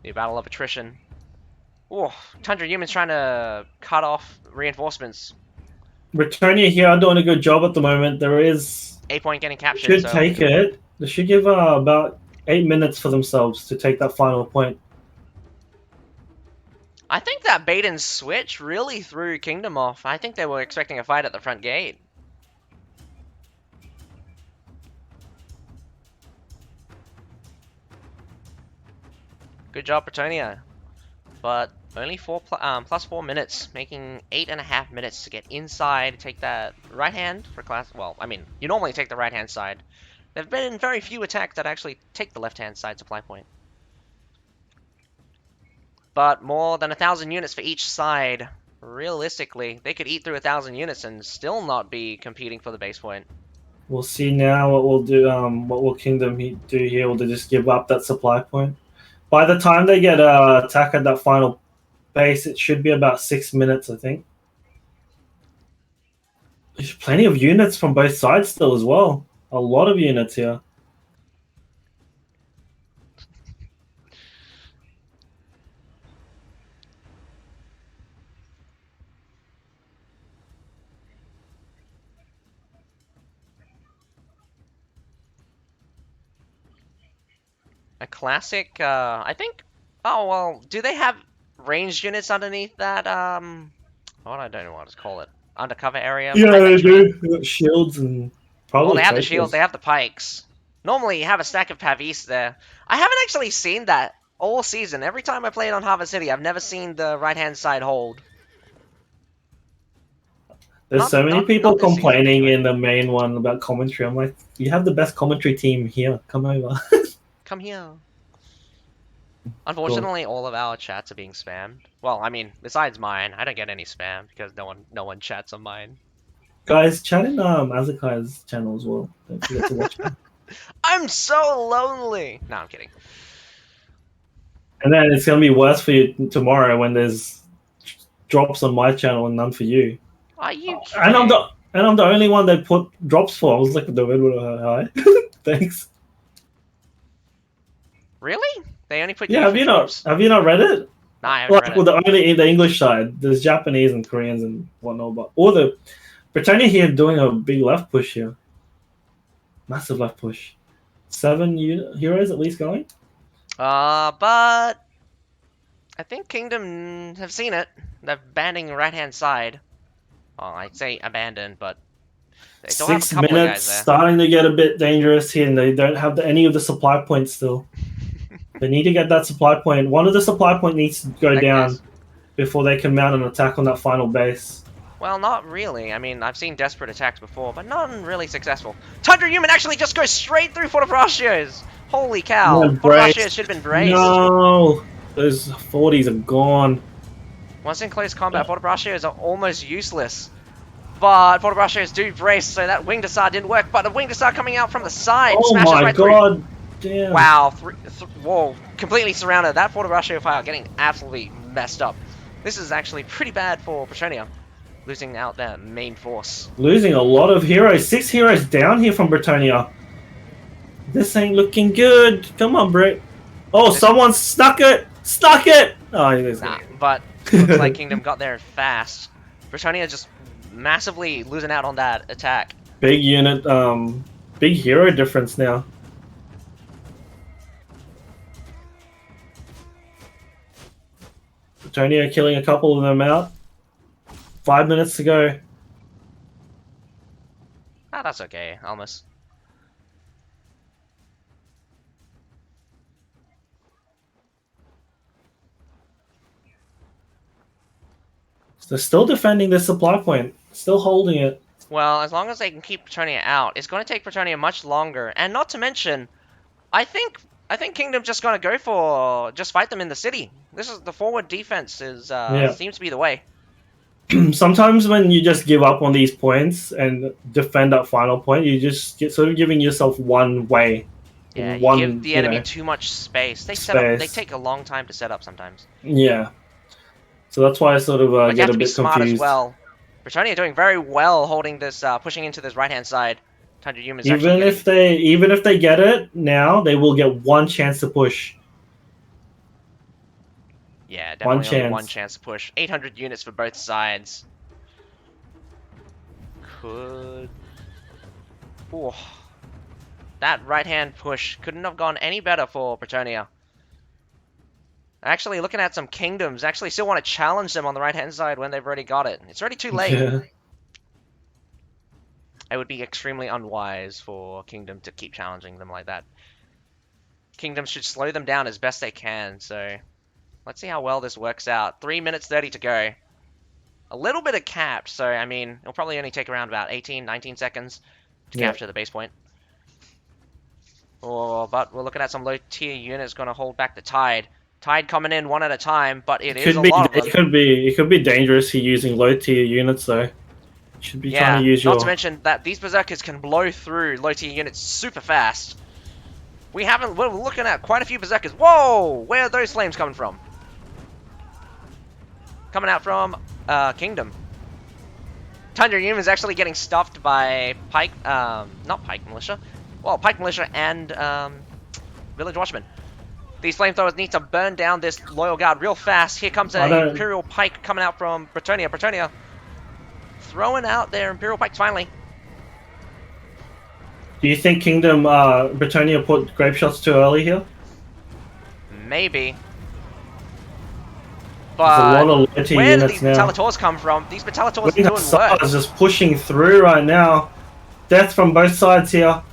the Battle of Attrition. Oh, Tundra Humans trying to cut off reinforcements. Bretonnia here are doing a good job at the moment. There is 8 point getting captured, should so take it. They should give about 8 minutes for themselves to take that final point. I think that bait and switch really threw Kingdom off. I think they were expecting a fight at the front gate. Good job, Bretonnia. But only plus 4 minutes, making 8.5 minutes to get inside, take that right hand for class. Well, I mean, you normally take the right hand side. There have been very few attacks that actually take the left hand side supply point. But more than 1,000 units for each side. Realistically, they could eat through 1,000 units and still not be competing for the base point. We'll see now what we'll do. What will Kingdom do here? Will they just give up that supply point? By the time they get attack at that final base, it should be about 6 minutes, I think. There's plenty of units from both sides still as well. A lot of units here. A classic, I think. Oh well, do they have ranged units underneath that? I don't know what to call it. Undercover area Yeah, behind that they tree. do. They got shields and Well, probably they have the shield. traders. They have the pikes. Normally, you have a stack of Pavis there. I haven't actually seen that all season. Every time I played on Harvest City, I've never seen the right-hand side hold. There's so many people Not this season, complaining anyway. in the main one about commentary. I'm like, you have the best commentary team here. Come over. Come here. Unfortunately, all of our chats are being spammed. Well, I mean, besides mine, I don't get any spam because no one chats on mine. Guys, chat in Azakai's channel as well. Don't forget to watch him. I'm so lonely. No, I'm kidding. And then it's gonna be worse for you tomorrow when there's drops on my channel and none for you. Are you And I'm kidding? the only one they put drops for. I was like, hi. Thanks. Really? They only put Yeah, you for drops? have you not read it? Nah, I haven't Like, read well, it. the English side. There's Japanese and Koreans and whatnot, but all the Britannia here doing a big left push here. Massive left push. 7 heroes at least going. But I think Kingdom have seen it. They're abandoning right-hand side. Well, I'd say abandoned, but they still have a Six couple of minutes, guys there. starting to get a bit dangerous here, and they don't have any of the supply points still. They need to get that supply point. One of the supply point needs to go That down guy's... before they can mount an attack on that final base. Well, not really. I mean, I've seen desperate attacks before, but none really successful. Tundra Human actually just goes straight through Fortebraccios! Holy cow! Yeah, Fortebraccios should have been braced. No, those 40s are gone. Once in close combat, Fortebraccios are almost useless. But Fortebraccios do brace, so that Winged Hussar didn't work. But the Winged Hussar coming out from the side Oh smashes my right god, damn. Wow, whoa, completely surrounded. That Fortebraccio file getting absolutely messed up. This is actually pretty bad for Bretonnia, losing out their main force. Losing a lot of heroes. 6 heroes down here from Bretonnia. This ain't looking good. Come on, Brit. Oh, someone stuck it! Stuck it! Oh, he was Nah, but looks like Kingdom got there fast. Bretonnia just massively losing out on that attack. Big unit, big hero difference now. Bretonnia killing a couple of them out. 5 minutes to go. Ah, that's okay, almost. They're still defending this supply point. Still holding it. Well, as long as they can keep Bretonnia out, it's going to take Bretonnia much longer. And not to mention, I think Kingdom's just going to go for just fight them in the city. This is the forward defense is Yeah. seems to be the way. Sometimes when you just give up on these points and defend that final point, you just get sort of giving yourself one way. Yeah, you One, give the enemy too much space. They set up. They take a long time to set up sometimes. Yeah. So that's why I sort of But you get have a to be bit smart confused. as well. Bretonnia doing very well holding this, pushing into this right hand side. Tundra Humans Even if they get it now, they will get one chance to push. Yeah, One definitely only one chance. chance to push. 800 units for both sides. Could... Ooh, that right-hand push couldn't have gone any better for Bretonnia. Actually, looking at some kingdoms, actually still want to challenge them on the right-hand side when they've already got it. It's already too late. Yeah. It would be extremely unwise for Kingdom to keep challenging them like that. Kingdom should slow them down as best they can, so let's see how well this works out. 3 minutes 30 to go. A little bit of capped, so I mean, it'll probably only take around about 18, 19 seconds to Yeah. capture the base point. Oh, but we're looking at some low-tier units going to hold back the Tide. Tide coming in one at a time, but it is a lot of them. It could be dangerous here using low tier units though. You should be trying to Yeah, use not to your. mention that these Berserkers can blow through low-tier units super fast. We're looking at quite a few Berserkers. Whoa! Where are those flames coming from? Coming out from Kingdom. Tundra Human is actually getting stuffed by Pike, not Pike Militia. Well, Pike Militia and Village Watchmen. These flamethrowers need to burn down this loyal guard real fast. Here comes I a don't. Imperial Pike coming out from Bretonnia. Bretonnia throwing out their Imperial Pikes finally. Do you think Kingdom Britannia put grape shots too early here? Maybe. There's a lot But of low tier where do units these now. Battalitors come from? These Battalitors are Wing doing work. is just pushing through right now. Death from both sides here.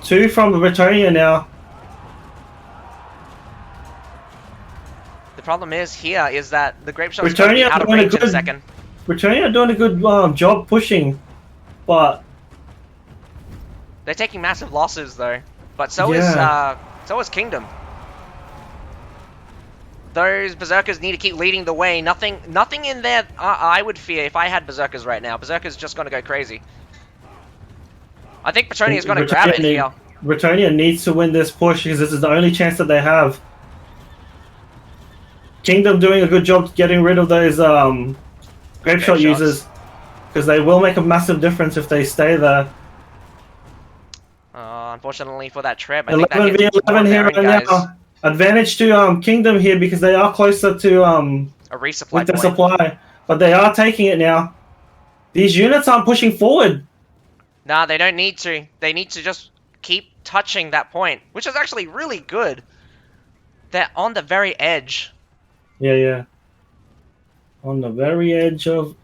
2 from the Britannia now. The problem is here is that the Grape Shot's going to be Britannia out of doing a range in a good. second. Britannia doing a good job pushing, but They're taking massive losses though. But so yeah. is Kingdom. Those Berserkers need to keep leading the way. Nothing in there I would fear if I had Berserkers right now. Berserkers just going to go crazy. I think Bretonnia is going to grab it here. Britannia needs to win this push because this is the only chance that they have. Kingdom doing a good job getting rid of those grape shot users because they will make a massive difference if they stay there. Unfortunately for that trip, I 11 think that hits v11 here right guys. now. Advantage to Kingdom here because they are closer to a resupply with the point. supply, but they are taking it now. These units aren't pushing forward. Nah, they don't need to. They need to just keep touching that point, which is actually really good. They're on the very edge. Yeah. On the very edge of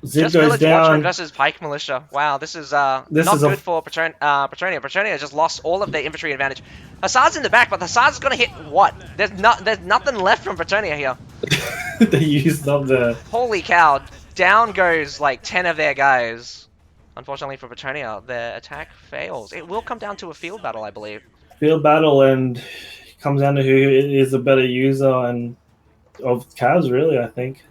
Zib Just goes Village down. Watchmen versus Pike Militia. Wow, this is not good for Bretonnia. Bretonnia just lost all of their infantry advantage. Hussar's in the back, but the Hussar's gonna hit what? There's nothing left from Bretonnia here. They used up the. Holy cow! Down goes like 10 of their guys. Unfortunately for Bretonnia, their attack fails. It will come down to a field battle, I believe. Field battle, and it comes down to who is a better user and of Cavs, really. I think.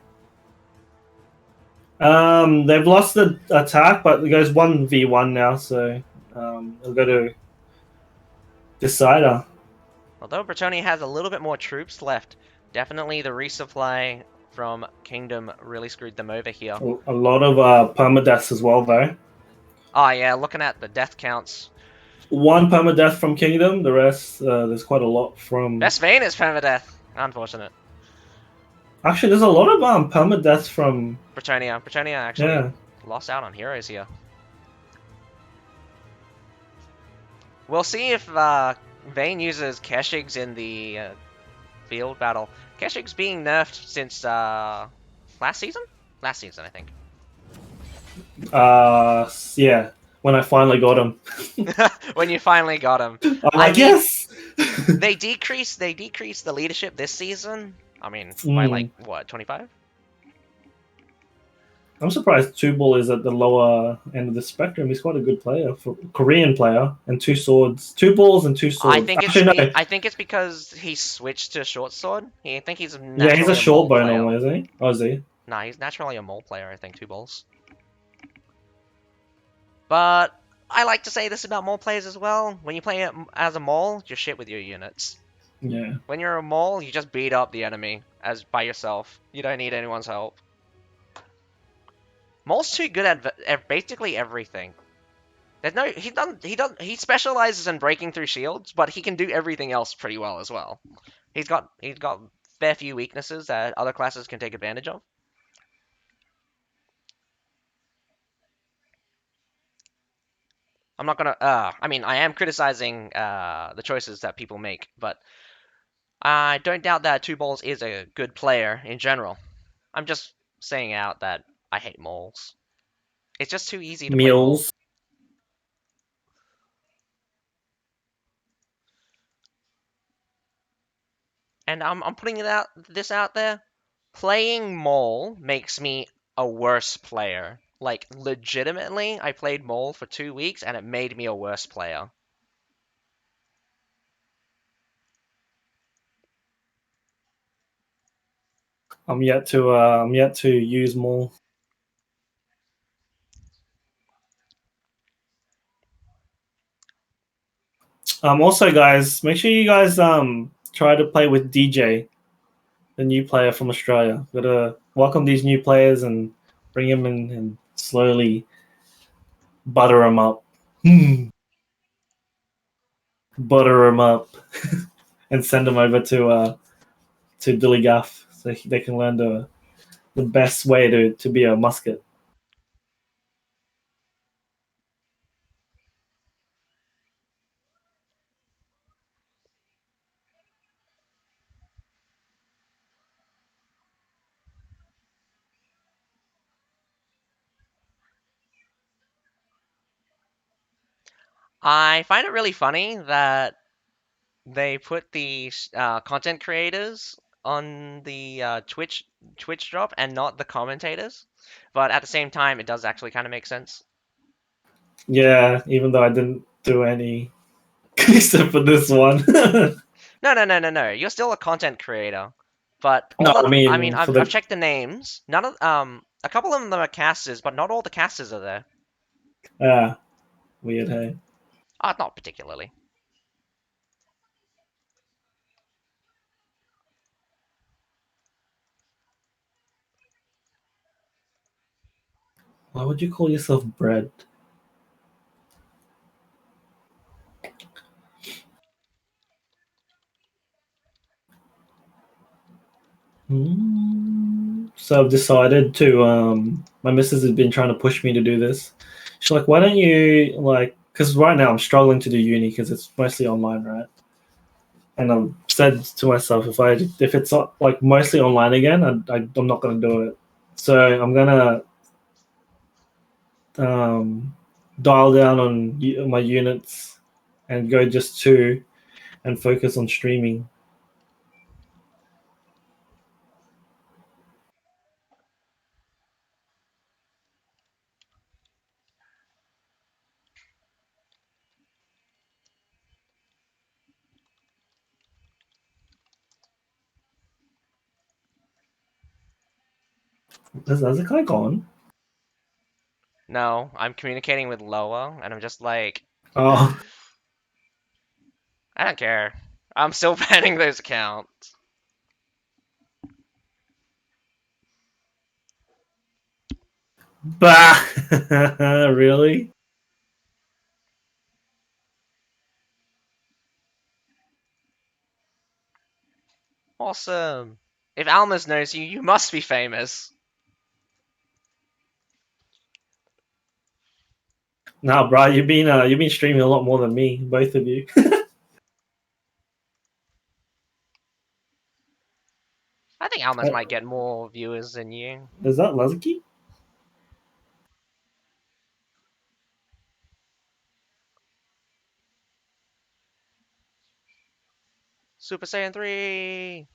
They've lost the attack, but it goes 1v1 now, so it'll go to Decider. Although Bretonnia has a little bit more troops left, definitely the resupply from Kingdom really screwed them over here. A lot of permadeaths as well, though. Oh yeah, looking at the death counts. 1 permadeath from Kingdom, the rest, there's quite a lot from... Best Vane is permadeath. Unfortunate. Actually, there's a lot of permadeaths from... Bretonnia. Bretonnia actually lost out on heroes here. We'll see if Vane uses Keshigs in the field battle. Keshig's being nerfed since last season? Last season, I think. Yeah, when I finally got him. When you finally got him. I guess! they decreased the leadership this season. I mean, by like, what, 25? I'm surprised Tubal is at the lower end of the spectrum. He's quite a good player, Korean player, and 2 swords. 2 balls and 2 swords. I think it's because he switched to short sword. I think he's he's a short bow normally, isn't he? Oh, is he? Nah, he's naturally a mole player, I think, 2 balls. But I like to say this about mole players as well. When you play it as a mole, you're shit with your units. Yeah. When you're a mole, you just beat up the enemy by yourself. You don't need anyone's help. Mole's too good at basically everything. He specializes in breaking through shields, but he can do everything else pretty well as well. He's got fair few weaknesses that other classes can take advantage of. I'm not gonna. I mean, I am criticizing the choices that people make, but I don't doubt that Two Balls is a good player in general. I'm just saying out that I hate moles. It's just too easy to play mole. Meals. And I'm putting this out there. Playing mole makes me a worse player. Like legitimately, I played mole for 2 weeks and it made me a worse player. I'm yet to use more. Also, guys, make sure you guys try to play with DJ, the new player from Australia. Gotta welcome these new players and bring them in and slowly butter them up. Butter them up and send them over to Dilly Gaff so they can learn the best way to be a musket. I find it really funny that they put the content creators on the Twitch drop and not the commentators. But at the same time, it does actually kind of make sense. Yeah, even though I didn't do any except for this one. No, no, no, no, no. You're still a content creator, but No, all I of I mean, mean for I've the checked the names. None of a couple of them are casters, but not all the casters are there. weird. Hey, Not particularly. why would you call yourself bread? So I've decided to. My missus has been trying to push me to do this. She's like, "Why don't you like?" Because right now I'm struggling to do uni because it's mostly online, right? And I've said to myself, if it's like mostly online again, I'm not going to do it. So I'm gonna um, dial down on my units and go just two and focus on streaming. Has it like gone? No, I'm communicating with Loa, and I'm just like, Oh, I don't care. I'm still banning those accounts. bah! Really? Awesome. If Almas knows you, you must be famous. Nah, bro, you've been streaming a lot more than me, both of you. I think Almas might get more viewers than you. Is that Lazuki? Super Saiyan 3.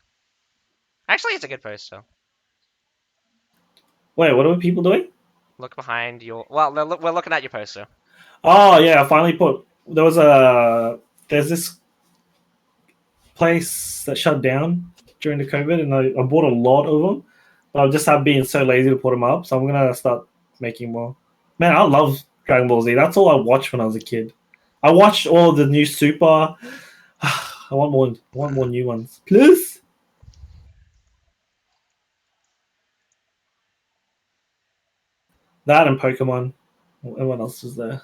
Actually, it's a good poster. Wait, what are people doing? Look behind your. Well, we're looking at your poster. Oh yeah, I finally put. There's this place that shut down during the COVID, and I bought a lot of them. But I just have been so lazy to put them up, so I'm gonna start making more. Man, I love Dragon Ball Z. That's all I watched when I was a kid. I watched all of the new Super. I want more. I want more new ones, please. That and Pokemon. What else is there?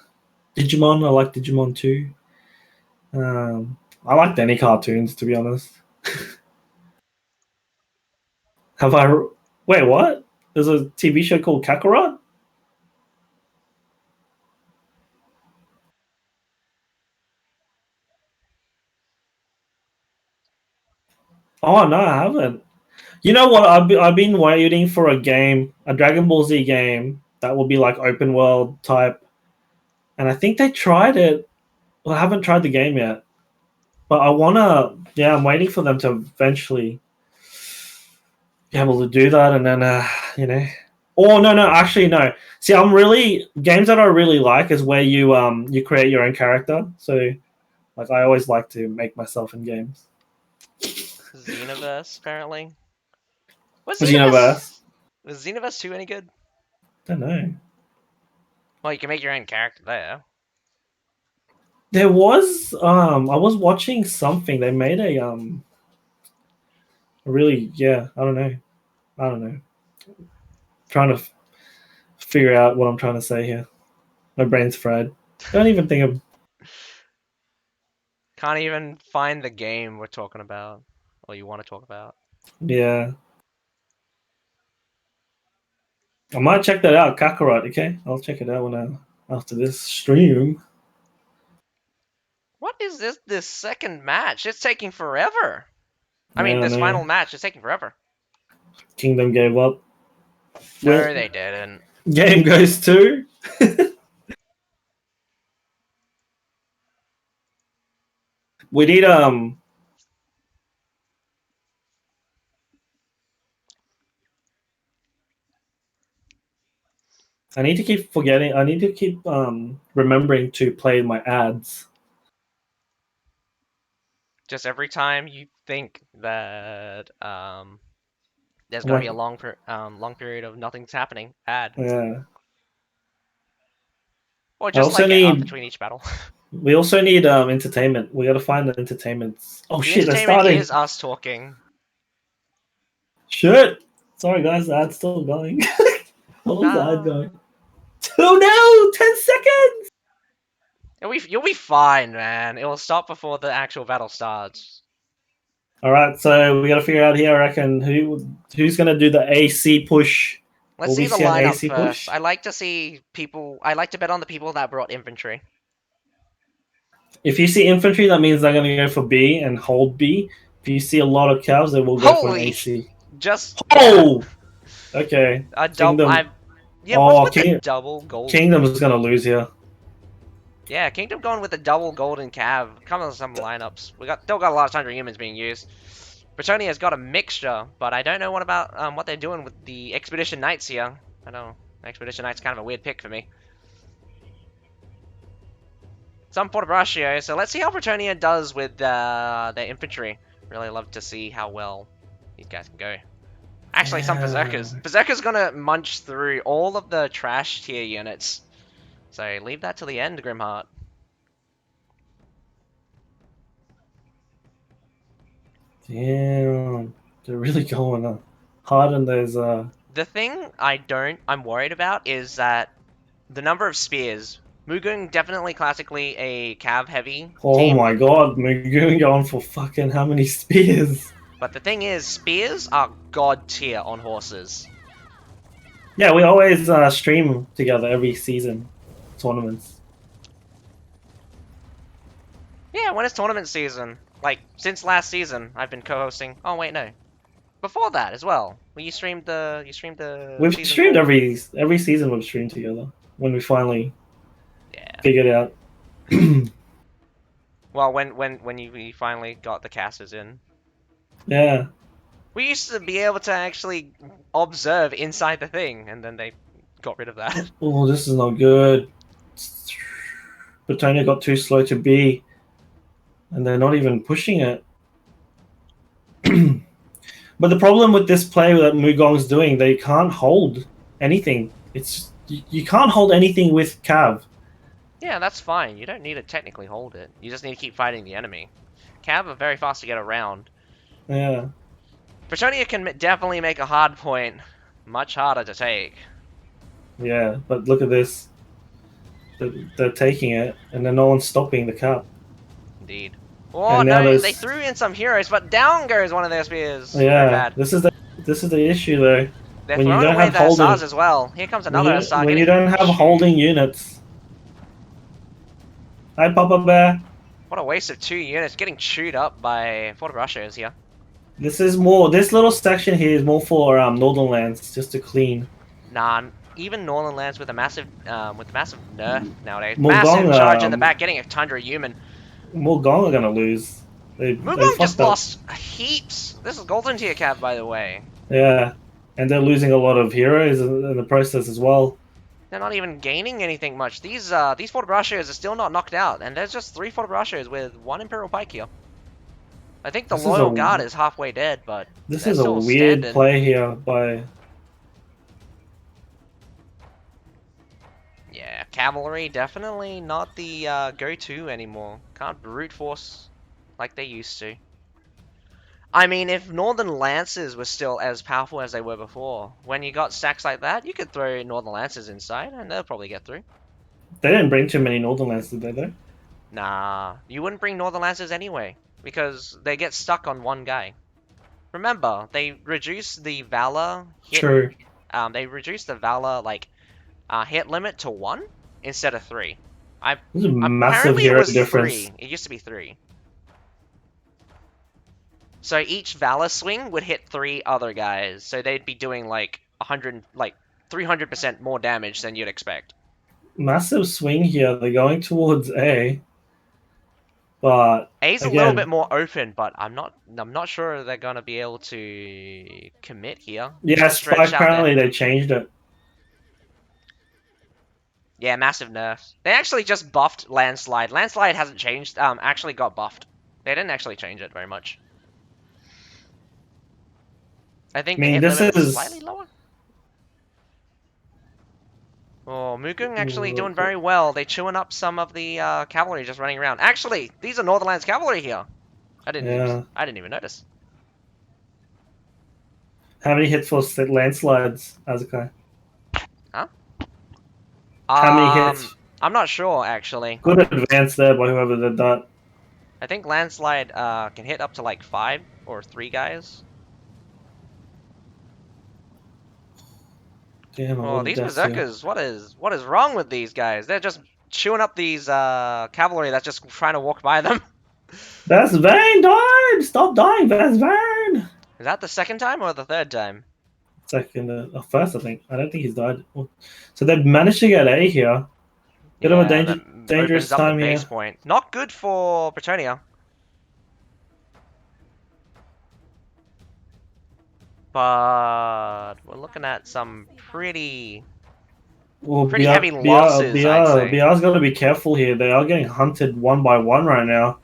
Digimon. I like Digimon too. I liked any cartoons, to be honest. Have I? Wait, what? There's a TV show called Kakarot? Oh no, I haven't. You know what? I've been waiting for a game, a Dragon Ball Z game that will be like open world type, and I think they tried it. Well, I haven't tried the game yet, but I wanna. Yeah, I'm waiting for them to eventually be able to do that, and then you know. Oh no, no, actually no. See, I'm really games that I really like is where you create your own character. So like I always like to make myself in games. Xenoverse, apparently. Was Xenoverse Xenoverse. was Xenoverse 2 any good? Don't know. Well, you can make your own character there. There was I was watching something. They made a really I don't know. I don't know. Trying to figure out what I'm trying to say here. My brain's fried. Don't even think of Can't even find the game we're talking about, or you want to talk about. yeah. I might check that out, Kakarot, okay? I'll check it out after this stream. What is this second match? It's taking forever. I mean, Yeah, this no. final match is taking forever. Kingdom gave up. No, they didn't. Game goes to we need I need to keep forgetting. I need to keep remembering to play my ads. Just every time you think that there's I'm gonna be like, a long period of nothing's happening, ad. yeah. Or I just also like get off need. between each battle. We also need entertainment. We got to find the entertainment. Oh The shit! They're entertainment starting. is us talking. Shit. Sorry guys, the ad's still going. What was the ad No. going? Oh no! 10 seconds. You'll be fine, man. It will stop before the actual battle starts. All right, so we got to figure out here. I reckon who's gonna do the AC push. Let's Will see we the see an lineup AC first. push? I like to see people. I like to bet on the people that brought infantry. If you see infantry, that means they're gonna go for B and hold B. If you see a lot of cows, they will go for an Holy! AC. Just Oh, okay. a double. Kingdom. Yeah, what's Oh, with the double gold? Kingdom's gonna lose here. Yeah, Kingdom going with the double golden cav. Come on, some lineups. Still got a lot of Tundra humans being used. Bretonnia's got a mixture, but I don't know what they're doing with the Expedition Knights here. I know Expedition Knights kind of a weird pick for me. Some Portabraccio, so let's see how Bretonnia does with their infantry. Really love to see how well these guys can go. Actually, some Berserkers. Berserker's gonna munch through all of the trash tier units. So leave that to the end, Grimheart. Damn, they're really going hard on those. The thing I'm worried about is that the number of spears. Mugung definitely classically a cav heavy Oh team. my god, Mugun going for fucking how many spears? But the thing is, spears are god tier on horses. Yeah, we always stream together every season, tournaments. Yeah, when it's tournament season. Like, since last season, I've been co-hosting. Oh wait, no. Before that as well. When you streamed the We've season streamed 4. every season. We've streamed together when we finally Yeah. figured out. Well, when you finally got the casters in. Yeah. We used to be able to actually observe inside the thing, and then they got rid of that. Oh, this is not good. Bretonnia got too slow to be, and they're not even pushing it. But the problem with this play that Mugong's doing, they can't hold anything. It's you can't hold anything with Cav. Yeah, that's fine. You don't need to technically hold it. You just need to keep fighting the enemy. Cav are very fast to get around. Yeah. Bretonnia can definitely make a hard point much harder to take. Yeah, but look at this. They're taking it, and then no one's stopping the Cap. Indeed. Oh no, they threw in some heroes, but down goes one of their spears. Yeah, this is This is the issue though. They're When you throwing don't away have the Hussars holding, as well. Here comes another Hussar when you getting don't have chewed. holding units. Hi, Papa Bear. What a waste of 2 units getting chewed up by Fort Russians here. This is more. This little section here is more for Northern Lands, just to clean. Nah, even Northern Lands with a massive nerf nowadays. Mulgong, Massive charge in the back, getting a Tundra human. Mulgong are gonna lose. They Mugong just fucked up. lost heaps. This is Golden Tier Cap, by the way. Yeah, and they're losing a lot of heroes in the process as well. They're not even gaining anything much. These Fort Brachos are still not knocked out, and there's just 3 Fort Brachos with 1 Imperial Pike here. I think the Loyal Guard is halfway dead, but this they're is a still weird standing. play here by. Yeah, cavalry definitely not the go-to anymore. Can't brute force like they used to. I mean, if Northern Lancers were still as powerful as they were before, when you got stacks like that, you could throw Northern Lancers inside and they'll probably get through. They didn't bring too many Northern Lands, did they? Though. Nah, you wouldn't bring Northern Lancers anyway, because they get stuck on one guy. Remember, they reduced the Valor hit. True. They reduced the Valor hit limit to 1 instead of 3. This is a massive Apparently it hero was difference. 3. It used to be 3. So each Valor swing would hit 3 other guys, so they'd be doing like 300% more damage than you'd expect. Massive swing here. They're going towards A, but A's again, a little bit more open, but I'm not sure they're gonna be able to commit here. yes, apparently they changed it. Yeah, massive nerfs. They actually just buffed Landslide. Landslide hasn't changed. Actually got buffed. They didn't actually change it very much. I think the hit limit is slightly lower. Oh, Mugung actually doing very well. They're chewing up some of the cavalry just running around. Actually, these are Northernlands cavalry here. I didn't even notice. How many hits for landslides, Azukai? Huh? How many hits? I'm not sure actually. Good advance there by whoever did that. I think landslide can hit up to like 5 or 3 guys. Damn, oh, these berserkers! What is wrong with these guys? They're just chewing up these cavalry that's just trying to walk by them. That's Vane died! Stop dying, that's Vane! Is that the second time or the third time? Second, first I think. I don't think he's died. So they've managed to get A here. Bit of a dangerous time here. Point. Not good for Bretonnia. But we're looking at some pretty heavy losses, I'd say. BR's got to be careful here. They are getting hunted 1 by 1 right now.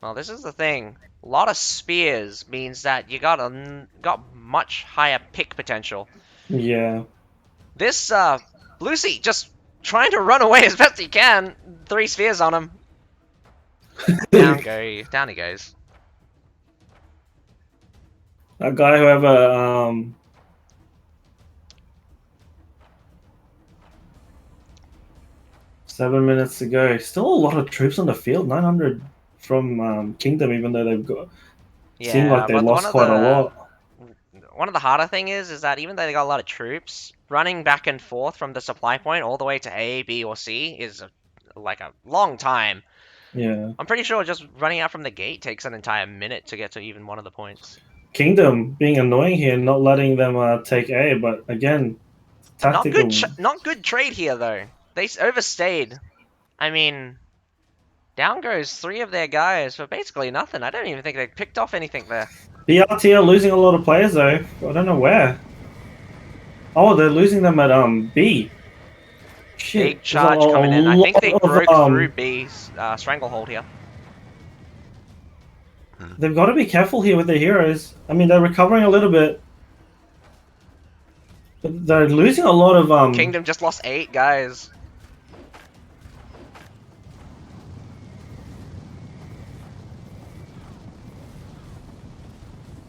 Well, this is the thing. A lot of spears means that you got much higher pick potential. Yeah. This Lucy just trying to run away as best he can. 3 spears on him. Down he goes. That guy, whoever, 7 minutes to go. Still a lot of troops on the field. 900 from Kingdom, even though they've got. Yeah, seemed like they lost quite a lot. One of the harder thing is that even though they got a lot of troops, running back and forth from the supply point all the way to A, B, or C is like a long time. Yeah. I'm pretty sure just running out from the gate takes an entire minute to get to even one of the points. Kingdom being annoying here, not letting them take A, but again, tactical. Not good trade here though. They overstayed. I mean, down goes 3 of their guys for basically nothing. I don't even think they picked off anything there. BRT are losing a lot of players though. I don't know where. Oh, they're losing them at B. Shit. Big charge coming in. I think they broke through B's stranglehold here. They've got to be careful here with their heroes. I mean, they're recovering a little bit. But they're losing a lot of Kingdom just lost 8 guys.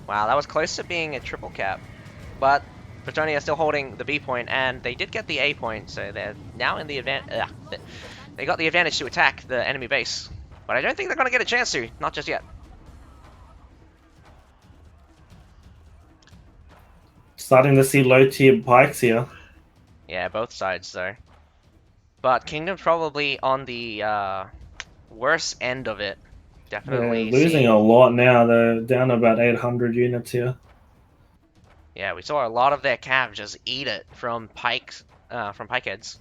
Wow, that was close to being a triple cap. But Bretonnia is still holding the B point, and they did get the A point, so they're now in the advantage. They got the advantage to attack the enemy base. But I don't think they're going to get a chance to. Not just yet. Starting to see low tier pikes here. Yeah, both sides though. But Kingdom's probably on the worst end of it. They're Definitely losing a seeing. lot now. They're down about 800 units here. Yeah, we saw a lot of their cav just eat it from pikes, from pike heads.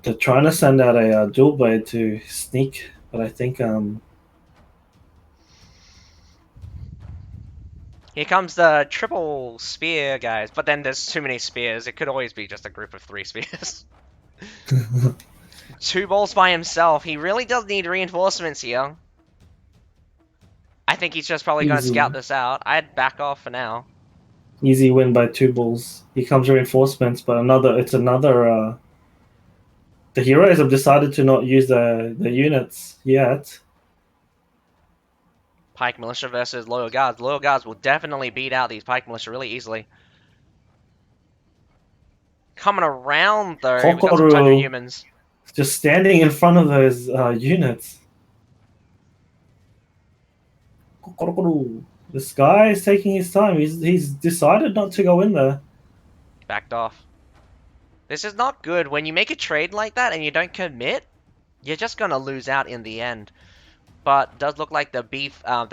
They're trying to send out a dual blade to sneak, but I think Here comes the triple spear, guys. But then there's too many spears. It could always be just a group of 3 spears. 2 balls by himself. He really does need reinforcements here. I think he's just probably going to scout this out. I'd back off for now. Easy win by 2 balls. Here comes reinforcements, but it's another. The heroes have decided to not use the units yet. Pike Militia versus Loyal Guards. Loyal Guards will definitely beat out these Pike Militia really easily. Coming around, though, we've got some Tundra humans. Just standing in front of those units. This guy is taking his time. He's decided not to go in there. Backed off. This is not good. When you make a trade like that and you don't commit, you're just going to lose out in the end. But does look like the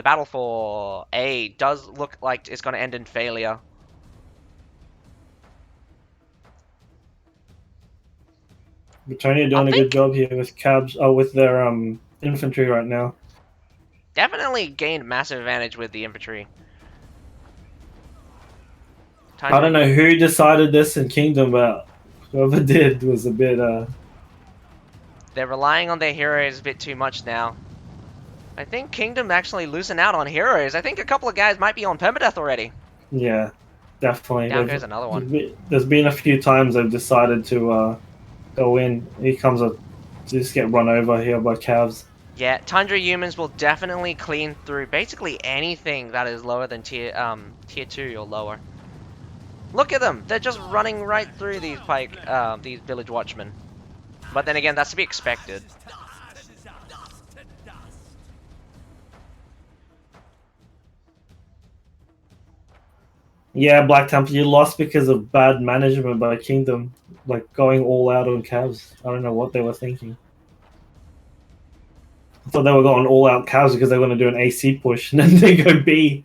battle for A does look like it's going to end in failure. Bretonnia doing a good job here with cabs. With their infantry right now. Definitely gained massive advantage with the infantry. I don't know who decided this in Kingdom, but whoever did was a bit. They're relying on their heroes a bit too much now. I think Kingdom actually losing out on heroes. I think a couple of guys might be on permadeath already. Yeah, definitely. Down goes another one. There's been a few times they've decided to go in. Here comes just get run over here by calves. Yeah, Tundra humans will definitely clean through basically anything that is lower than tier 2 or lower. Look at them! They're just running right through these these village watchmen. But then again, that's to be expected. Yeah, Black Temple, you lost because of bad management by Kingdom, like going all out on calves. I don't know what they were thinking. I thought they were going all out calves because they were going to do an AC push, and then they go B.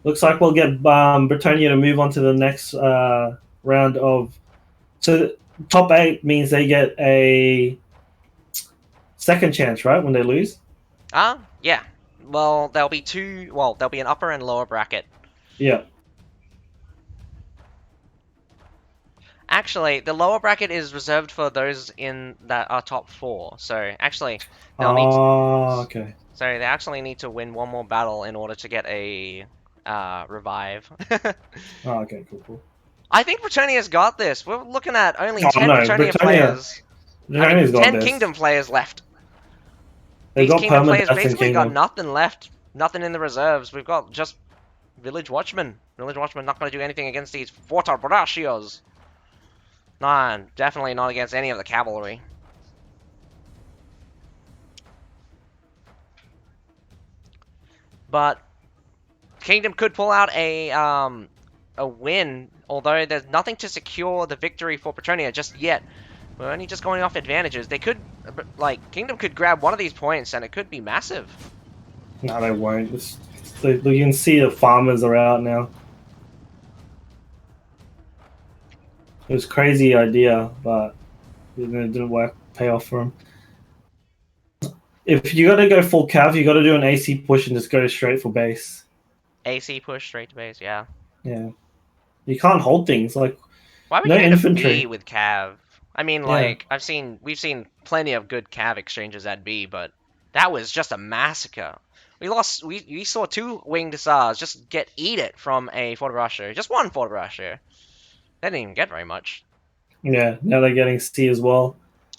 Looks like we'll get Bretonnia to move on to the next round of. So top 8 means they get a second chance, right? When they lose. Yeah. Well, there'll be there'll be an upper and lower bracket. Yeah. Actually, the lower bracket is reserved for those that are top 4. So actually, they'll need. Okay. So they actually need to win one more battle in order to get a revive. Okay, cool. I think Bretonnia's got this. We're looking at only 10 Bretonnia players. I mean, 10 Kingdom players left. These Kingdom players basically got nothing left. Nothing in the reserves. We've got just Village Watchmen. Village Watchmen not going to do anything against these Fortabraccios. Nah, definitely not against any of the cavalry. But Kingdom could pull out a win, although there's nothing to secure the victory for Bretonnia just yet. We're only just going off advantages. They could, Kingdom could grab one of these points, and it could be massive. No, they won't. You can see the farmers are out now. It was a crazy idea, but it didn't work. Pay off for them. If you got to go full cav, you got to do an AC push and just go straight for base. AC push straight to base, yeah. Yeah. You can't hold things like. Why would no you infantry B with cav? I mean, like we've seen plenty of good cav exchanges at B, but that was just a massacre. We saw 2 winged hussars just eat it from a Fortabraccio. Just one Fortabraccio. They didn't even get very much. Yeah, now they're getting C as well.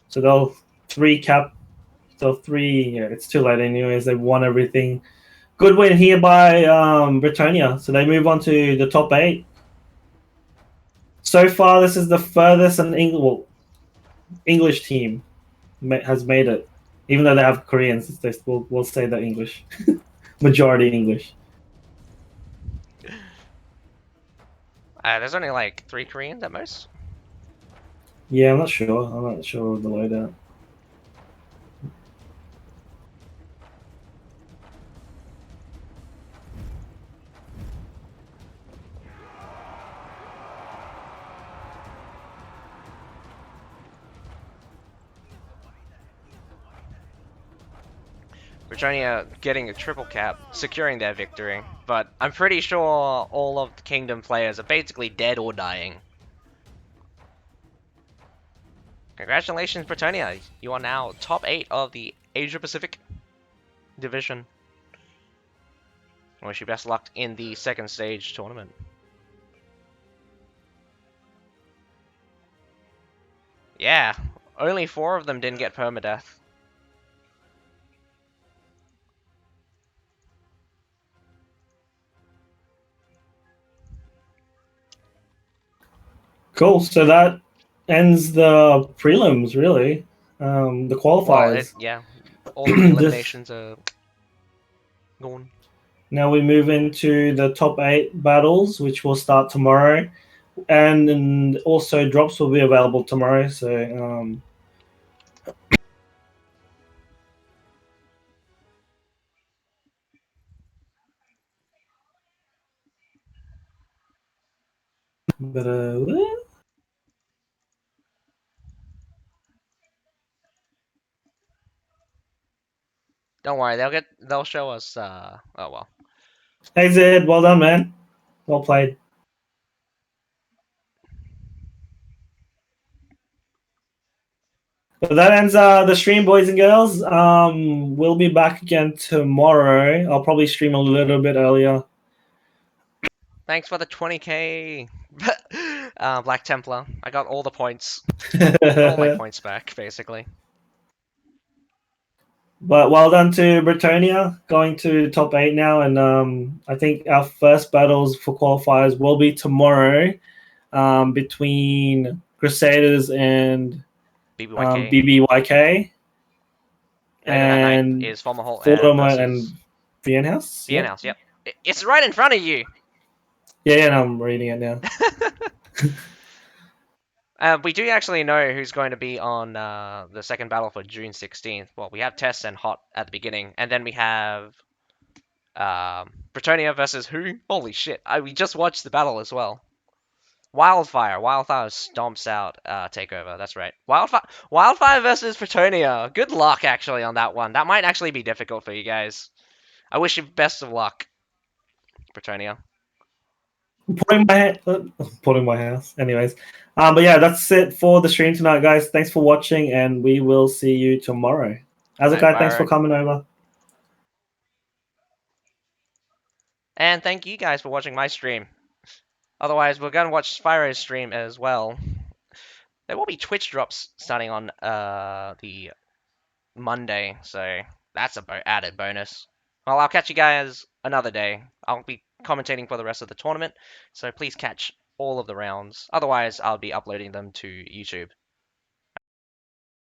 So they'll 3 cap. They'll 3. Yeah, it's too late anyways. They've won everything. Good win here by Bretonnia. So they move on to the top 8. So far, this is the furthest an English team has made it Even though they have Koreans, they will say that English, majority English. There's only like 3 Koreans at most. Yeah, I'm not sure. I'm not sure of the loadout. Bretonnia getting a triple cap, securing their victory. But I'm pretty sure all of the Kingdom players are basically dead or dying. Congratulations, Bretonnia. You are now top 8 of the Asia Pacific division. I wish you best luck in the second stage tournament. Yeah, only 4 of them didn't get permadeath. Cool. So that ends the prelims, really. The Well, qualifiers. yeah, all of the Just eliminations are gone. now we move into the top 8 battles, which will start tomorrow, and also drops will be available tomorrow. So but Don't worry, they'll show us. Oh well. hey Zed, well done, man. Well played. But that ends the stream, boys and girls. We'll be back again tomorrow. I'll probably stream a little bit earlier. Thanks for the 20k, Black Templar. I got all the points, all my points back, basically. But well done to Bretonia, going to top 8 now. And I think our first battles for qualifiers will be tomorrow between Crusaders and BBYK. BBYK. Later that night And is Fomalhaut Fortnite versus and Vienhouse. Vienna Yep. House. Yep, it's right in front of you. Yeah, no, I'm reading it now. We do actually know who's going to be on the second battle for June 16th. Well, we have Tess and Hot at the beginning, and then we have Bretonnia versus who? Holy shit! We just watched the battle as well. Wildfire. Wildfire stomps out TakeOver. That's right. Wildfire versus Bretonnia. Good luck, actually, on that one. That might actually be difficult for you guys. I wish you best of luck, Bretonnia. Putting my house. Anyways, but yeah, that's it for the stream tonight, guys. Thanks for watching, and we will see you tomorrow. Alright, Azakai, bye, thanks for Rag. coming over. And thank you guys for watching my stream. Otherwise, we're gonna watch Spyro's stream as well. There will be Twitch drops starting on the Monday, so that's a added bonus. Well, I'll catch you guys another day. I'll be commentating for the rest of the tournament, so please catch all of the rounds. Otherwise, I'll be uploading them to YouTube.